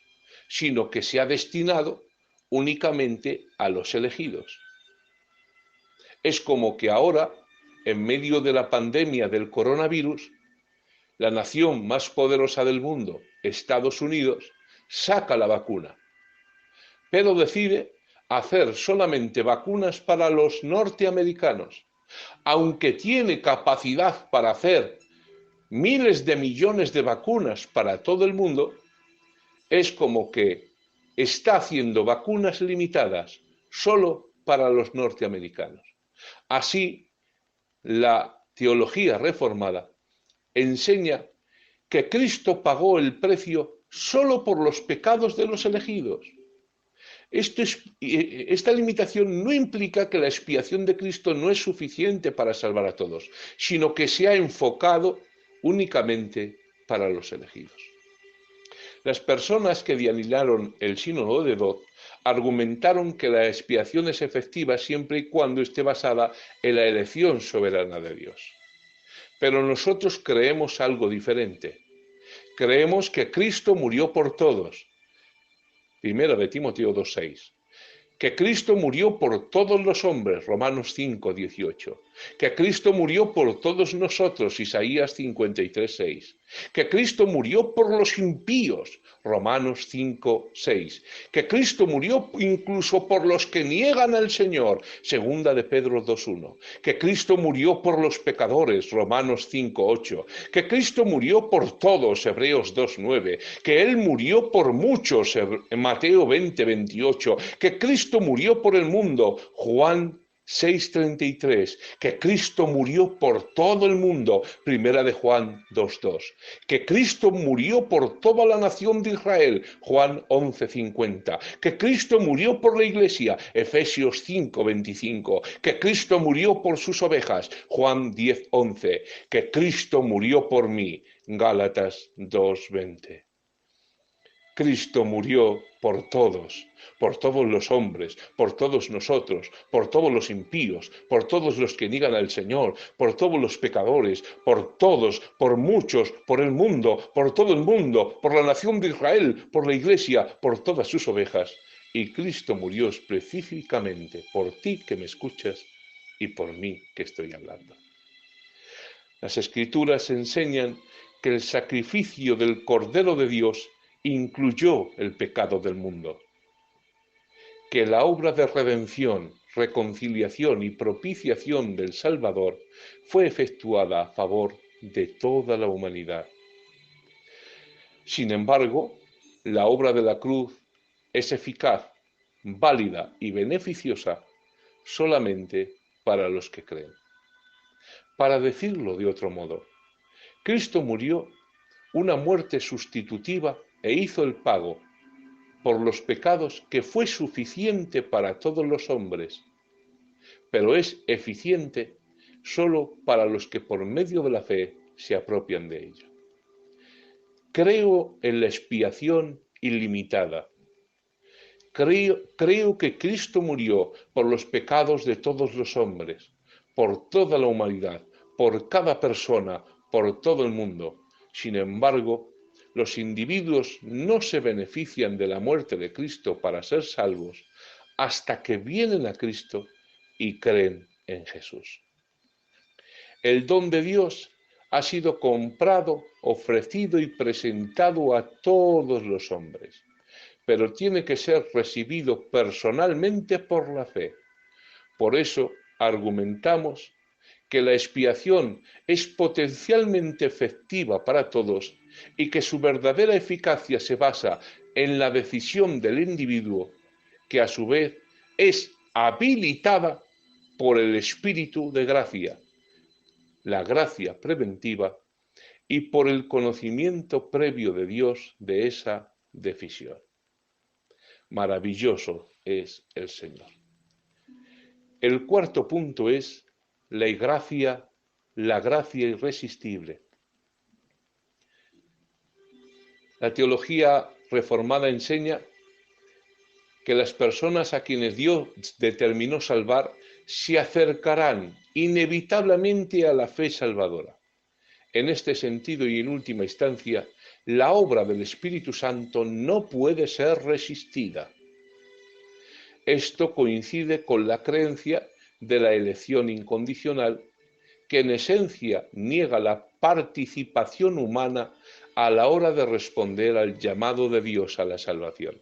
sino que se ha destinado únicamente a los elegidos. Es como que ahora, en medio de la pandemia del coronavirus, la nación más poderosa del mundo, Estados Unidos, saca la vacuna, pero decide hacer solamente vacunas para los norteamericanos, aunque tiene capacidad para hacer miles de millones de vacunas para todo el mundo. Es como que está haciendo vacunas limitadas solo para los norteamericanos. Así, la teología reformada enseña que Cristo pagó el precio solo por los pecados de los elegidos. Esta limitación no implica que la expiación de Cristo no es suficiente para salvar a todos, sino que se ha enfocado únicamente para los elegidos. Las personas que dianilaron el sínodo de Dort argumentaron que la expiación es efectiva siempre y cuando esté basada en la elección soberana de Dios. Pero nosotros creemos algo diferente. Creemos que Cristo murió por todos. Primero de Timoteo 2:6. Que Cristo murió por todos los hombres, Romanos 5:18. Que Cristo murió por todos nosotros, Isaías 53:6. Que Cristo murió por los impíos, Romanos 5:6. Que Cristo murió incluso por los que niegan al Señor, segunda de Pedro 2:1. Que Cristo murió por los pecadores, Romanos 5:8. Que Cristo murió por todos, Hebreos 2:9. Que Él murió por muchos, Mateo 20:28. Que Cristo murió por el mundo, Juan 6:33, que Cristo murió por todo el mundo, primera de Juan 2:2, que Cristo murió por toda la nación de Israel, Juan 11:50, que Cristo murió por la iglesia, Efesios 5:25, que Cristo murió por sus ovejas, Juan 10:11, que Cristo murió por mí, Gálatas 2:20. Cristo murió por todos los hombres, por todos nosotros, por todos los impíos, por todos los que niegan al Señor, por todos los pecadores, por todos, por muchos, por el mundo, por todo el mundo, por la nación de Israel, por la iglesia, por todas sus ovejas. Y Cristo murió específicamente por ti que me escuchas y por mí que estoy hablando. Las Escrituras enseñan que el sacrificio del Cordero de Dios incluyó el pecado del mundo, que la obra de redención, reconciliación y propiciación del Salvador fue efectuada a favor de toda la humanidad. Sin embargo, la obra de la cruz es eficaz, válida y beneficiosa solamente para los que creen. Para decirlo de otro modo, Cristo murió una muerte sustitutiva e hizo el pago por los pecados que fue suficiente para todos los hombres, pero es eficiente solo para los que por medio de la fe se apropian de ello. Creo en la expiación ilimitada. Creo que Cristo murió por los pecados de todos los hombres, por toda la humanidad, por cada persona, por todo el mundo. Sin embargo, los individuos no se benefician de la muerte de Cristo para ser salvos hasta que vienen a Cristo y creen en Jesús. El don de Dios ha sido comprado, ofrecido y presentado a todos los hombres, pero tiene que ser recibido personalmente por la fe. Por eso argumentamos que la expiación es potencialmente efectiva para todos y que su verdadera eficacia se basa en la decisión del individuo, que a su vez es habilitada por el Espíritu de gracia, la gracia preventiva, y por el conocimiento previo de Dios de esa decisión. Maravilloso es el Señor. El cuarto punto es la gracia irresistible. La teología reformada enseña que las personas a quienes Dios determinó salvar se acercarán inevitablemente a la fe salvadora. En este sentido y en última instancia, la obra del Espíritu Santo no puede ser resistida. Esto coincide con la creencia de la elección incondicional, que en esencia niega la participación humana a la hora de responder al llamado de Dios a la salvación.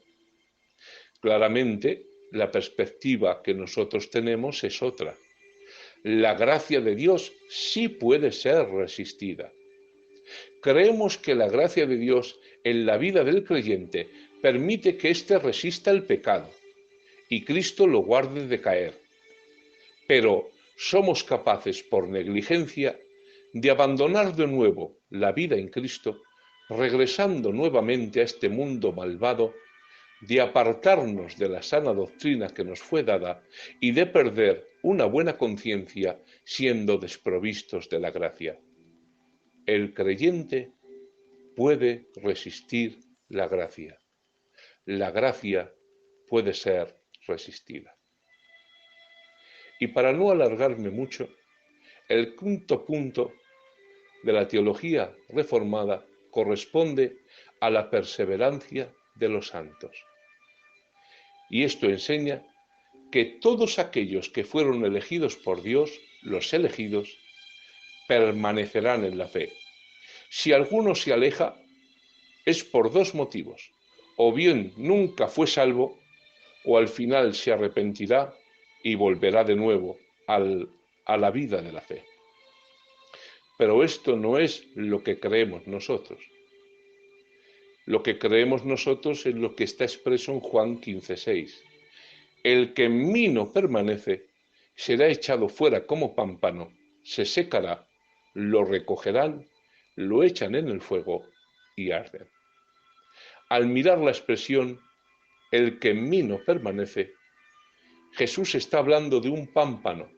Claramente, la perspectiva que nosotros tenemos es otra. La gracia de Dios sí puede ser resistida. Creemos que la gracia de Dios en la vida del creyente permite que éste resista el pecado y Cristo lo guarde de caer. Pero somos capaces, por negligencia, de abandonar de nuevo la vida en Cristo, regresando nuevamente a este mundo malvado, de apartarnos de la sana doctrina que nos fue dada y de perder una buena conciencia siendo desprovistos de la gracia. El creyente puede resistir la gracia. La gracia puede ser resistida. Y para no alargarme mucho, el quinto punto de la teología reformada corresponde a la perseverancia de los santos. Y esto enseña que todos aquellos que fueron elegidos por Dios, los elegidos, permanecerán en la fe. Si alguno se aleja, es por dos motivos: o bien nunca fue salvo, o al final se arrepentirá y volverá de nuevo a la vida de la fe. Pero esto no es lo que creemos nosotros. Lo que creemos nosotros es lo que está expreso en Juan 15:6. El que en mí no permanece será echado fuera como pámpano, se secará, lo recogerán, lo echan en el fuego y arden. Al mirar la expresión, el que en mí no permanece, Jesús está hablando de un pámpano,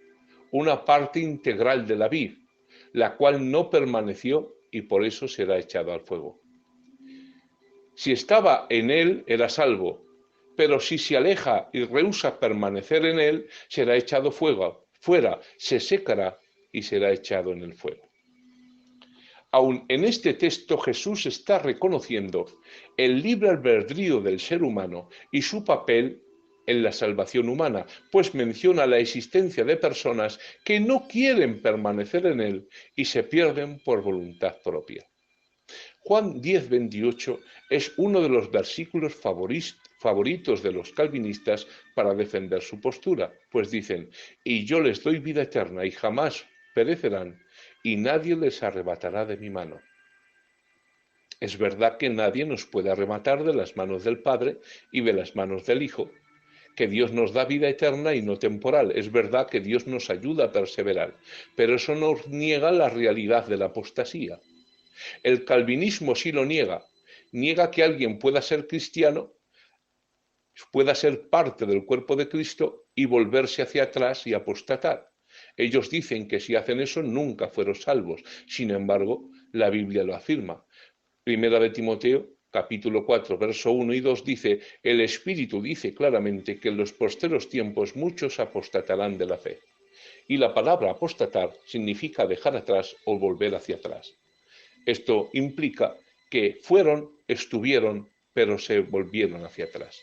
una parte integral de la vid, la cual no permaneció y por eso será echado al fuego. Si estaba en él, era salvo, pero si se aleja y rehúsa permanecer en él, será echado fuera, se secará y será echado en el fuego. Aún en este texto Jesús está reconociendo el libre albedrío del ser humano y su papel en la salvación humana, pues menciona la existencia de personas que no quieren permanecer en él y se pierden por voluntad propia. Juan 10:28 es uno de los versículos favoritos de los calvinistas para defender su postura, pues dicen: y yo les doy vida eterna y jamás perecerán, y nadie les arrebatará de mi mano. Es verdad que nadie nos puede arrebatar de las manos del Padre y de las manos del Hijo, que Dios nos da vida eterna y no temporal. Es verdad que Dios nos ayuda a perseverar, pero eso nos niega la realidad de la apostasía. El calvinismo sí lo niega. Niega que alguien pueda ser cristiano, pueda ser parte del cuerpo de Cristo y volverse hacia atrás y apostatar. Ellos dicen que si hacen eso nunca fueron salvos. Sin embargo, la Biblia lo afirma. Primera de Timoteo, capítulo 4, verso 1 y 2 dice: el Espíritu dice claramente que en los posteros tiempos muchos apostatarán de la fe. Y la palabra apostatar significa dejar atrás o volver hacia atrás. Esto implica que fueron, estuvieron, pero se volvieron hacia atrás.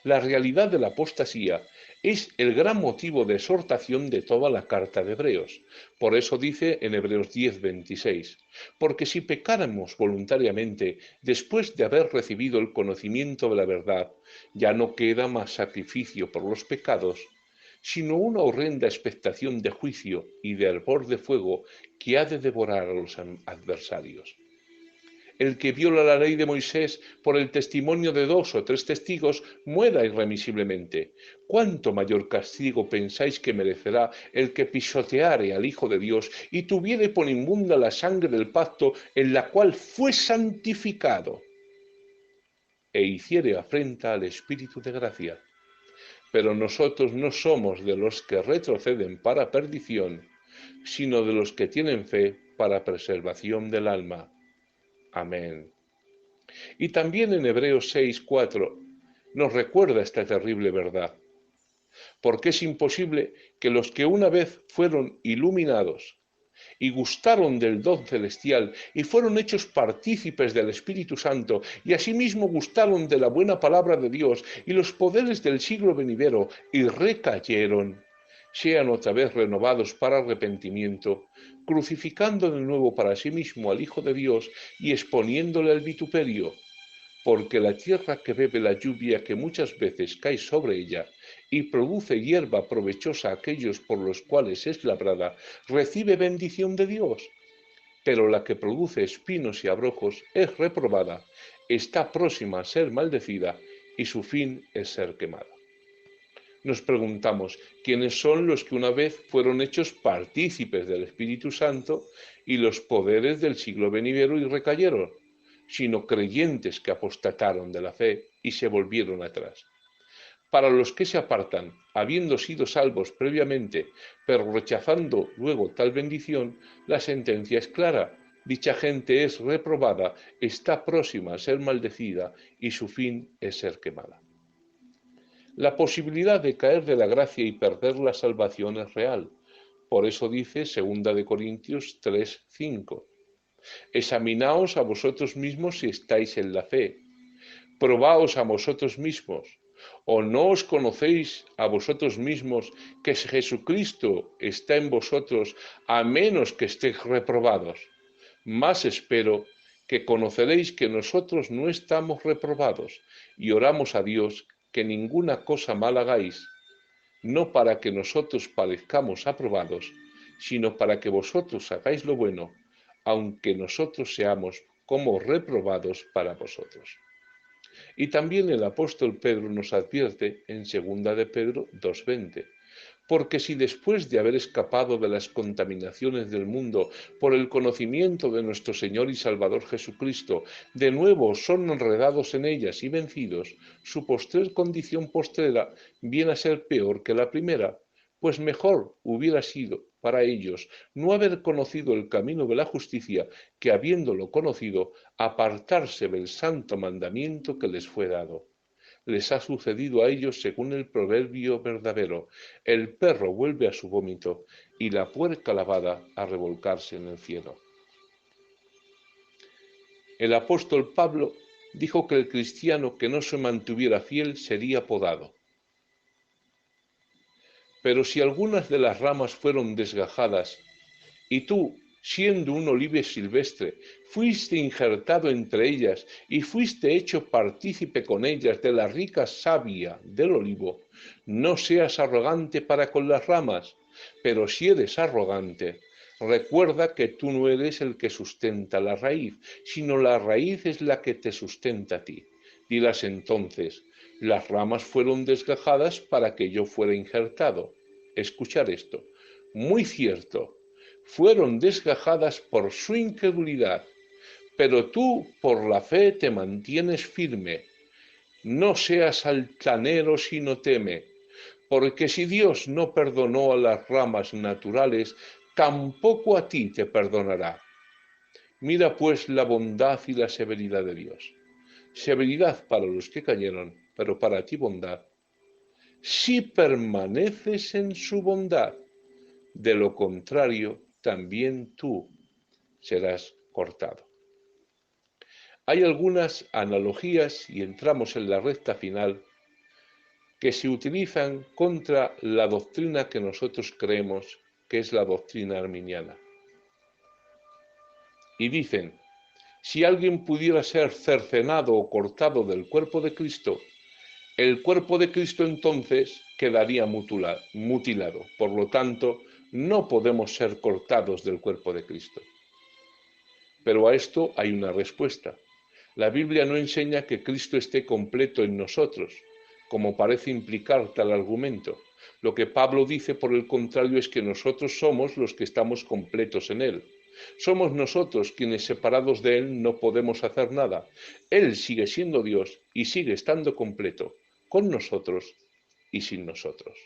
La realidad de la apostasía es el gran motivo de exhortación de toda la carta de Hebreos. Por eso dice en Hebreos 10:26, porque si pecáramos voluntariamente después de haber recibido el conocimiento de la verdad, ya no queda más sacrificio por los pecados, sino una horrenda expectación de juicio y de hervor de fuego que ha de devorar a los adversarios. El que viola la ley de Moisés por el testimonio de 2 o 3 testigos muera irremisiblemente. ¿Cuánto mayor castigo pensáis que merecerá el que pisoteare al Hijo de Dios y tuviere por inmunda la sangre del pacto en la cual fue santificado e hiciere afrenta al Espíritu de gracia? pero nosotros no somos de los que retroceden para perdición, sino de los que tienen fe para preservación del alma. Amén. Y también en Hebreos 6:4 nos recuerda esta terrible verdad, porque es imposible que los que una vez fueron iluminados y gustaron del don celestial y fueron hechos partícipes del Espíritu Santo y asimismo gustaron de la buena palabra de Dios y los poderes del siglo venidero y recayeron, sean otra vez renovados para arrepentimiento, crucificando de nuevo para sí mismo al Hijo de Dios y exponiéndole al vituperio, porque la tierra que bebe la lluvia que muchas veces cae sobre ella y produce hierba provechosa a aquellos por los cuales es labrada, recibe bendición de Dios, pero la que produce espinos y abrojos es reprobada, está próxima a ser maldecida y su fin es ser quemada. Nos preguntamos, ¿quiénes son los que una vez fueron hechos partícipes del Espíritu Santo y los poderes del siglo venidero y recayeron? Sino creyentes que apostataron de la fe y se volvieron atrás. Para los que se apartan, habiendo sido salvos previamente, pero rechazando luego tal bendición, la sentencia es clara. Dicha gente es reprobada, está próxima a ser maldecida y su fin es ser quemada. La posibilidad de caer de la gracia y perder la salvación es real. Por eso dice 2 Corintios 3:5. Examinaos a vosotros mismos si estáis en la fe. Probaos a vosotros mismos. ¿O no os conocéis a vosotros mismos que Jesucristo está en vosotros, a menos que estéis reprobados? Más espero que conoceréis que nosotros no estamos reprobados, y oramos a Dios que ninguna cosa mal hagáis, no para que nosotros parezcamos aprobados, sino para que vosotros hagáis lo bueno, aunque nosotros seamos como reprobados para vosotros. Y también el apóstol Pedro nos advierte en 2 de Pedro 2:20, porque si después de haber escapado de las contaminaciones del mundo por el conocimiento de nuestro Señor y Salvador Jesucristo, de nuevo son enredados en ellas y vencidos, su postrer condición postrera viene a ser peor que la primera, pues mejor hubiera sido para ellos no haber conocido el camino de la justicia que, habiéndolo conocido, apartarse del santo mandamiento que les fue dado. Les ha sucedido a ellos según el proverbio verdadero: el perro vuelve a su vómito y la puerca lavada a revolcarse en el cielo. El apóstol Pablo dijo que el cristiano que no se mantuviera fiel sería podado. Pero si algunas de las ramas fueron desgajadas, y tú, siendo un olivo silvestre, fuiste injertado entre ellas y fuiste hecho partícipe con ellas de la rica savia del olivo, no seas arrogante para con las ramas, pero si eres arrogante, recuerda que tú no eres el que sustenta la raíz, sino la raíz es la que te sustenta a ti. Dirás entonces: las ramas fueron desgajadas para que yo fuera injertado. Escuchar esto. Muy cierto, fueron desgajadas por su incredulidad, pero tú por la fe te mantienes firme. No seas altanero, sino teme, porque si Dios no perdonó a las ramas naturales, tampoco a ti te perdonará. Mira pues la bondad y la severidad de Dios. Severidad para los que cayeron, pero para ti bondad. Si permaneces en su bondad, de lo contrario, también tú serás cortado. Hay algunas analogías, y entramos en la recta final, que se utilizan contra la doctrina que nosotros creemos, que es la doctrina arminiana. Y dicen: si alguien pudiera ser cercenado o cortado del cuerpo de Cristo, el cuerpo de Cristo entonces quedaría mutilado. Por lo tanto, no podemos ser cortados del cuerpo de Cristo. Pero a esto hay una respuesta. La Biblia no enseña que Cristo esté completo en nosotros, como parece implicar tal argumento. Lo que Pablo dice, por el contrario, es que nosotros somos los que estamos completos en Él. Somos nosotros quienes, separados de Él, no podemos hacer nada. Él sigue siendo Dios y sigue estando completo con nosotros y sin nosotros.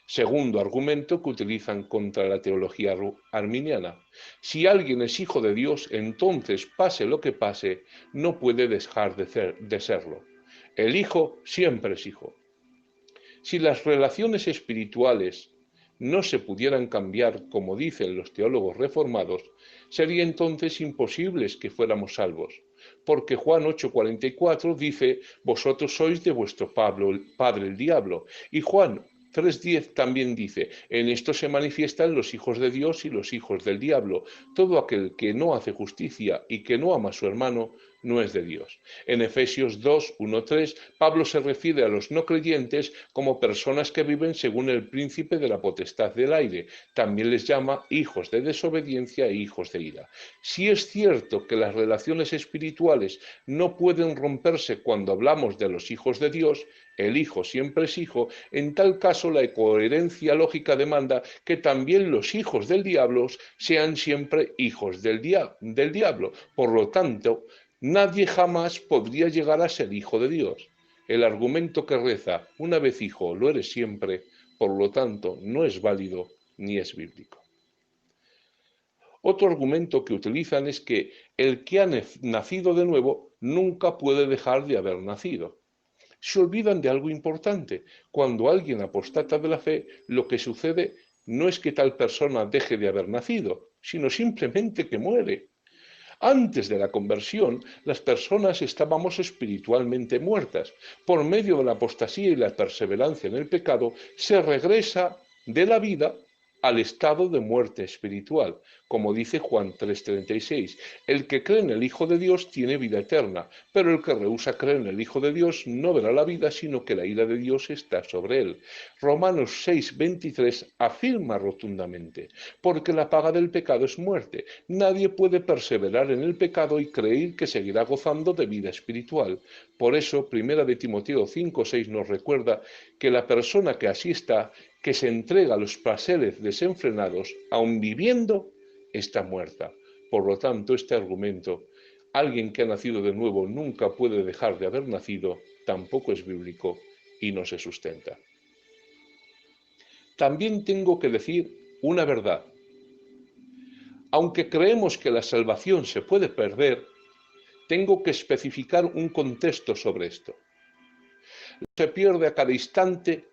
Segundo argumento que utilizan contra la teología arminiana. Si alguien es hijo de Dios, entonces pase lo que pase, no puede dejar de serlo. El hijo siempre es hijo. Si las relaciones espirituales no se pudieran cambiar, como dicen los teólogos reformados, sería entonces imposible que fuéramos salvos, porque Juan 8:44 dice: vosotros sois de vuestro padre el diablo, y Juan 3:10 también dice: en esto se manifiestan los hijos de Dios y los hijos del diablo. Todo aquel que no hace justicia y que no ama a su hermano no es de Dios. En Efesios 2:1-3, Pablo se refiere a los no creyentes como personas que viven según el príncipe de la potestad del aire. También les llama hijos de desobediencia e hijos de ira. Si es cierto que las relaciones espirituales no pueden romperse cuando hablamos de los hijos de Dios, el hijo siempre es hijo, en tal caso la coherencia lógica demanda que también los hijos del diablo sean siempre hijos del diablo. Por lo tanto, nadie jamás podría llegar a ser hijo de Dios. El argumento que reza: una vez hijo, lo eres siempre, por lo tanto, no es válido ni es bíblico. Otro argumento que utilizan es que el que ha nacido de nuevo nunca puede dejar de haber nacido. Se olvidan de algo importante. Cuando alguien apostata de la fe, lo que sucede no es que tal persona deje de haber nacido, sino simplemente que muere. Antes de la conversión, las personas estábamos espiritualmente muertas. Por medio de la apostasía y la perseverancia en el pecado, se regresa de la vida al estado de muerte espiritual, como dice Juan 3:36. El que cree en el Hijo de Dios tiene vida eterna, pero el que rehúsa creer en el Hijo de Dios no verá la vida, sino que la ira de Dios está sobre él. Romanos 6:23 afirma rotundamente: porque la paga del pecado es muerte. Nadie puede perseverar en el pecado y creer que seguirá gozando de vida espiritual. Por eso, 1 de Timoteo 5:6 nos recuerda que la persona que así está, que se entrega a los placeres desenfrenados, aun viviendo, está muerta. Por lo tanto, este argumento: alguien que ha nacido de nuevo nunca puede dejar de haber nacido, tampoco es bíblico y no se sustenta. También tengo que decir una verdad. Aunque creemos que la salvación se puede perder, tengo que especificar un contexto sobre esto. No se pierde a cada instante,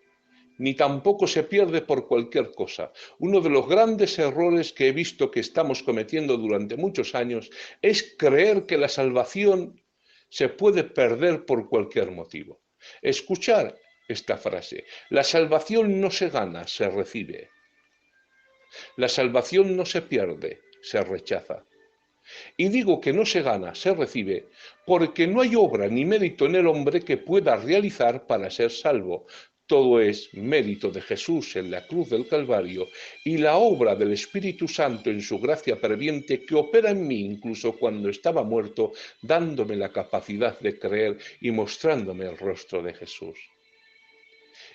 ni tampoco se pierde por cualquier cosa. Uno de los grandes errores que he visto que estamos cometiendo durante muchos años es creer que la salvación se puede perder por cualquier motivo. Escuchar esta frase: la salvación no se gana, se recibe. La salvación no se pierde, se rechaza. Y digo que no se gana, se recibe, porque no hay obra ni mérito en el hombre que pueda realizar para ser salvo. Todo es mérito de Jesús en la cruz del Calvario y la obra del Espíritu Santo en su gracia previente, que opera en mí incluso cuando estaba muerto, dándome la capacidad de creer y mostrándome el rostro de Jesús.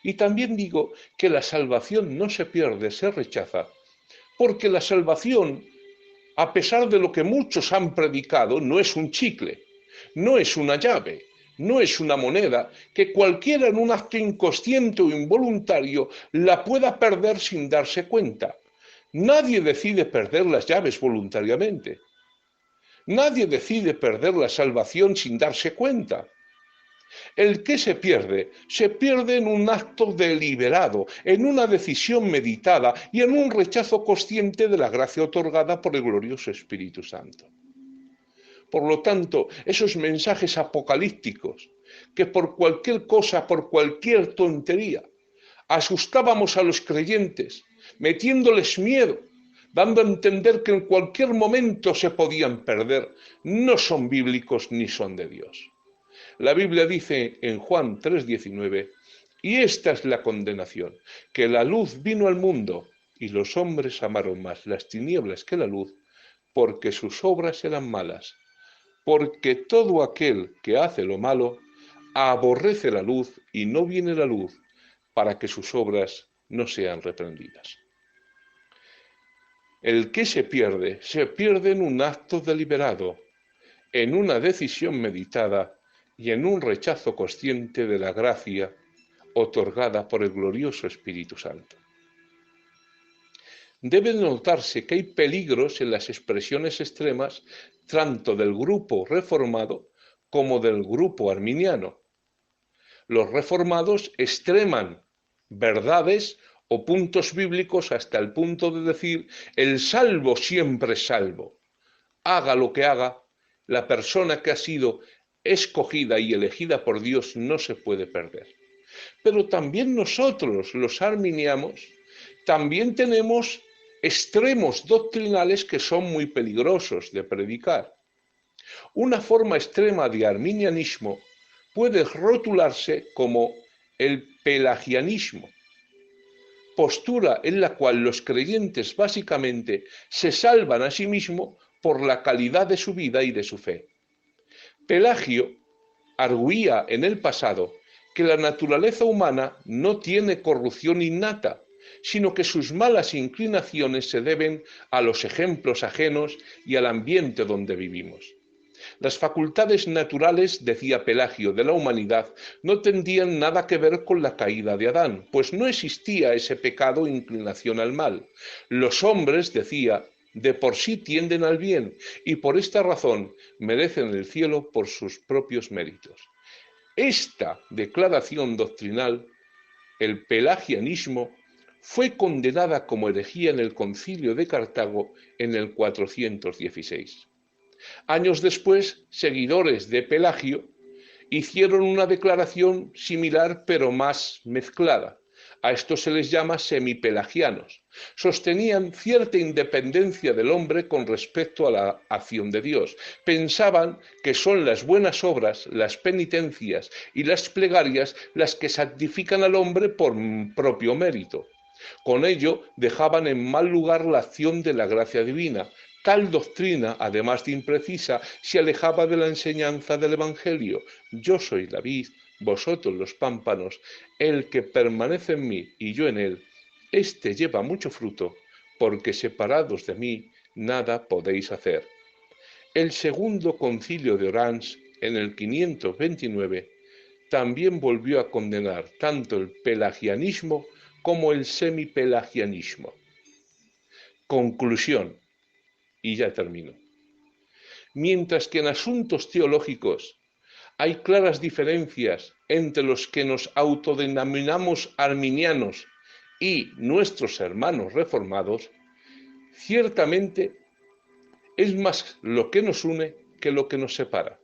Y también digo que la salvación no se pierde, se rechaza, porque la salvación, a pesar de lo que muchos han predicado, no es un chicle, no es una llave, no es una moneda que cualquiera en un acto inconsciente o involuntario la pueda perder sin darse cuenta. Nadie decide perder las llaves voluntariamente. Nadie decide perder la salvación sin darse cuenta. El que se pierde en un acto deliberado, en una decisión meditada y en un rechazo consciente de la gracia otorgada por el glorioso Espíritu Santo. Por lo tanto, esos mensajes apocalípticos, que por cualquier cosa, por cualquier tontería, asustábamos a los creyentes, metiéndoles miedo, dando a entender que en cualquier momento se podían perder, no son bíblicos ni son de Dios. La Biblia dice en Juan 3:19: y esta es la condenación, que la luz vino al mundo, y los hombres amaron más las tinieblas que la luz, porque sus obras eran malas. Porque todo aquel que hace lo malo aborrece la luz y no viene la luz, para que sus obras no sean reprendidas. El que se pierde en un acto deliberado, en una decisión meditada y en un rechazo consciente de la gracia otorgada por el glorioso Espíritu Santo. Debe notarse que hay peligros en las expresiones extremas tanto del grupo reformado como del grupo arminiano. Los reformados extreman verdades o puntos bíblicos hasta el punto de decir el salvo siempre es salvo. Haga lo que haga, la persona que ha sido escogida y elegida por Dios no se puede perder. Pero también nosotros, los arminianos, también tenemos extremos doctrinales que son muy peligrosos de predicar. Una forma extrema de arminianismo puede rotularse como el pelagianismo, postura en la cual los creyentes básicamente se salvan a sí mismos por la calidad de su vida y de su fe. Pelagio arguía en el pasado que la naturaleza humana no tiene corrupción innata, sino que sus malas inclinaciones se deben a los ejemplos ajenos y al ambiente donde vivimos. Las facultades naturales, decía Pelagio, de la humanidad no tendrían nada que ver con la caída de Adán, pues no existía ese pecado o inclinación al mal. Los hombres, decía, de por sí tienden al bien y por esta razón merecen el cielo por sus propios méritos. Esta declaración doctrinal, el pelagianismo, fue condenada como herejía en el Concilio de Cartago en el 416. Años después, seguidores de Pelagio hicieron una declaración similar pero más mezclada. A esto se les llama semipelagianos. Sostenían cierta independencia del hombre con respecto a la acción de Dios. Pensaban que son las buenas obras, las penitencias y las plegarias las que santifican al hombre por propio mérito. Con ello dejaban en mal lugar la acción de la gracia divina. Tal doctrina, además de imprecisa, se alejaba de la enseñanza del Evangelio. Yo soy la vid, vosotros los pámpanos, el que permanece en mí y yo en él, éste lleva mucho fruto, porque separados de mí nada podéis hacer. El segundo concilio de Orange, en el 529, también volvió a condenar tanto el pelagianismo como el semipelagianismo. Conclusión, y ya termino. Mientras que en asuntos teológicos hay claras diferencias entre los que nos autodenominamos arminianos y nuestros hermanos reformados, ciertamente es más lo que nos une que lo que nos separa.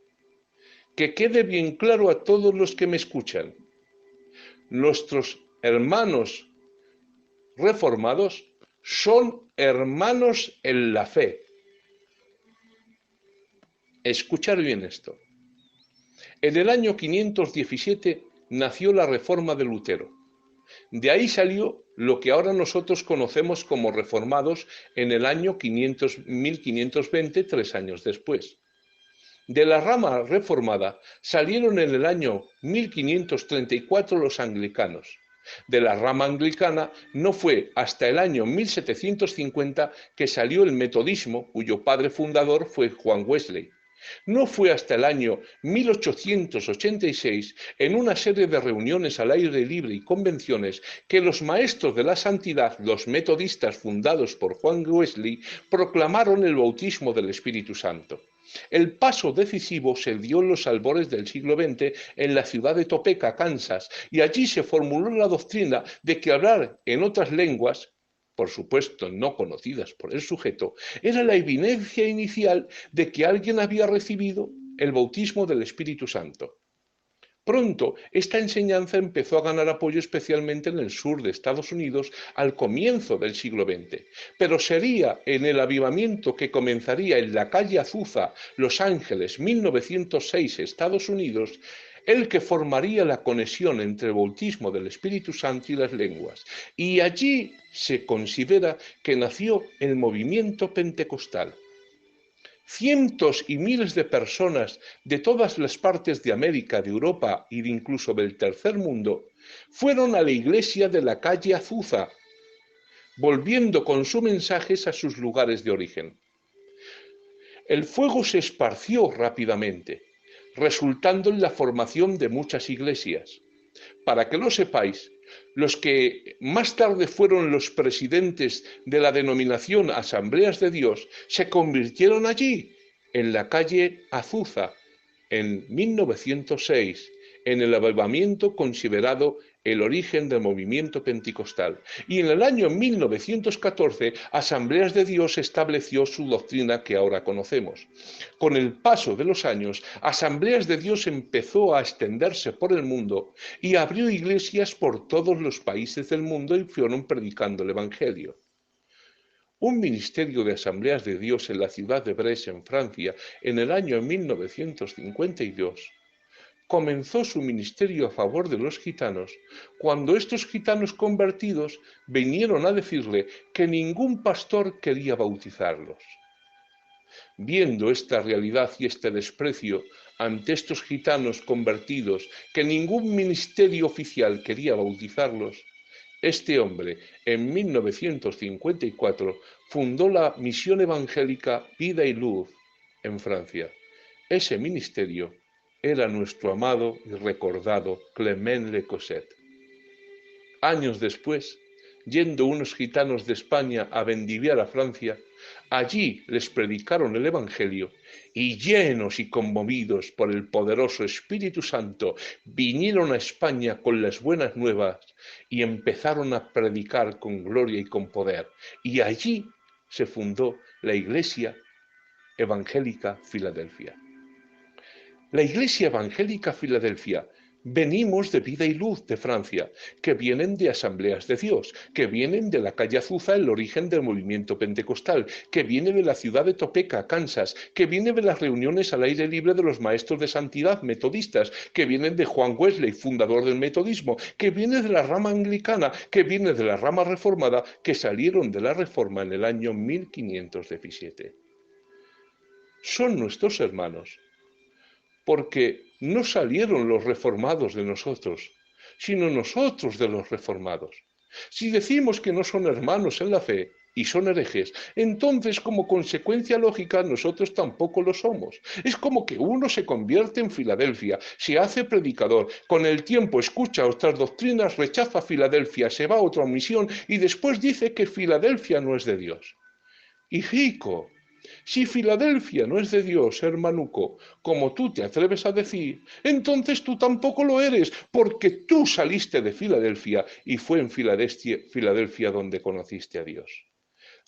Que quede bien claro a todos los que me escuchan. Nuestros hermanos reformados son hermanos en la fe. Escuchar bien esto. En el año 517 nació la Reforma de Lutero. De ahí salió lo que ahora nosotros conocemos como reformados en el año 1520, 3 años después. De la rama reformada salieron en el año 1534 los anglicanos. De la rama anglicana no fue hasta el año 1750 que salió el metodismo, cuyo padre fundador fue Juan Wesley. No fue hasta el año 1886, en una serie de reuniones al aire libre y convenciones, que los maestros de la santidad, los metodistas fundados por Juan Wesley, proclamaron el bautismo del Espíritu Santo. El paso decisivo se dio en los albores del siglo XX en la ciudad de Topeka, Kansas, y allí se formuló la doctrina de que hablar en otras lenguas, por supuesto no conocidas por el sujeto, era la evidencia inicial de que alguien había recibido el bautismo del Espíritu Santo. Pronto, esta enseñanza empezó a ganar apoyo especialmente en el sur de Estados Unidos al comienzo del siglo XX, pero sería en el avivamiento que comenzaría en la calle Azusa, Los Ángeles, 1906, Estados Unidos, el que formaría la conexión entre el bautismo del Espíritu Santo y las lenguas. Y allí se considera que nació el movimiento pentecostal. Cientos y miles de personas de todas las partes de América, de Europa y de incluso del tercer mundo fueron a la iglesia de la calle Azusa, volviendo con sus mensajes a sus lugares de origen. El fuego se esparció rápidamente, resultando en la formación de muchas iglesias. Para que lo sepáis, los que más tarde fueron los presidentes de la denominación Asambleas de Dios se convirtieron allí, en la calle Azusa, en 1906, en el avivamiento considerado el origen del movimiento pentecostal. Y en el año 1914, Asambleas de Dios estableció su doctrina que ahora conocemos. Con el paso de los años, Asambleas de Dios empezó a extenderse por el mundo y abrió iglesias por todos los países del mundo y fueron predicando el Evangelio. Un ministerio de Asambleas de Dios en la ciudad de Brest, en Francia, en el año 1952, comenzó su ministerio a favor de los gitanos cuando estos gitanos convertidos vinieron a decirle que ningún pastor quería bautizarlos. Viendo esta realidad y este desprecio ante estos gitanos convertidos, que ningún ministerio oficial quería bautizarlos, este hombre, en 1954, fundó la misión evangélica Vida y Luz en Francia. Ese ministerio era nuestro amado y recordado Clement Lecosset. Años después, yendo unos gitanos de España a Vendiviar a Francia, allí les predicaron el Evangelio y llenos y conmovidos por el poderoso Espíritu Santo, vinieron a España con las buenas nuevas y empezaron a predicar con gloria y con poder. Y allí se fundó la Iglesia Evangélica Filadelfia. La Iglesia Evangélica Filadelfia, venimos de Vida y Luz de Francia, que vienen de Asambleas de Dios, que vienen de la calle Azusa, el origen del movimiento pentecostal, que viene de la ciudad de Topeka, Kansas, que viene de las reuniones al aire libre de los maestros de santidad metodistas, que vienen de Juan Wesley, fundador del metodismo, que viene de la rama anglicana, que viene de la rama reformada, que salieron de la reforma en el año 1517. Son nuestros hermanos, porque no salieron los reformados de nosotros, sino nosotros de los reformados. Si decimos que no son hermanos en la fe y son herejes, entonces como consecuencia lógica nosotros tampoco lo somos. Es como que uno se convierte en Filadelfia, se hace predicador, con el tiempo escucha otras doctrinas, rechaza Filadelfia, se va a otra misión y después dice que Filadelfia no es de Dios. Hijico, si Filadelfia no es de Dios, hermanuco, como tú te atreves a decir, entonces tú tampoco lo eres, porque tú saliste de Filadelfia y fue en Filadelfia donde conociste a Dios.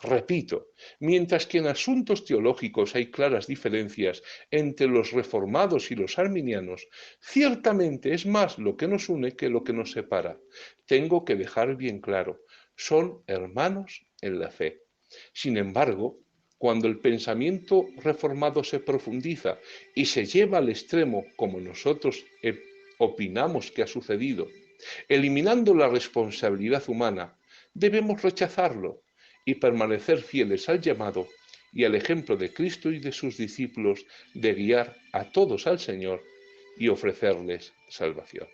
Repito, mientras que en asuntos teológicos hay claras diferencias entre los reformados y los arminianos, ciertamente es más lo que nos une que lo que nos separa. Tengo que dejar bien claro, son hermanos en la fe. Sin embargo, cuando el pensamiento reformado se profundiza y se lleva al extremo, como nosotros opinamos que ha sucedido, eliminando la responsabilidad humana, debemos rechazarlo y permanecer fieles al llamado y al ejemplo de Cristo y de sus discípulos de guiar a todos al Señor y ofrecerles salvación.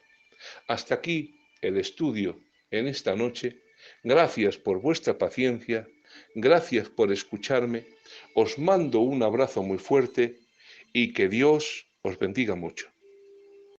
Hasta aquí el estudio en esta noche. Gracias por vuestra paciencia. Gracias por escucharme, os mando un abrazo muy fuerte y que Dios os bendiga mucho.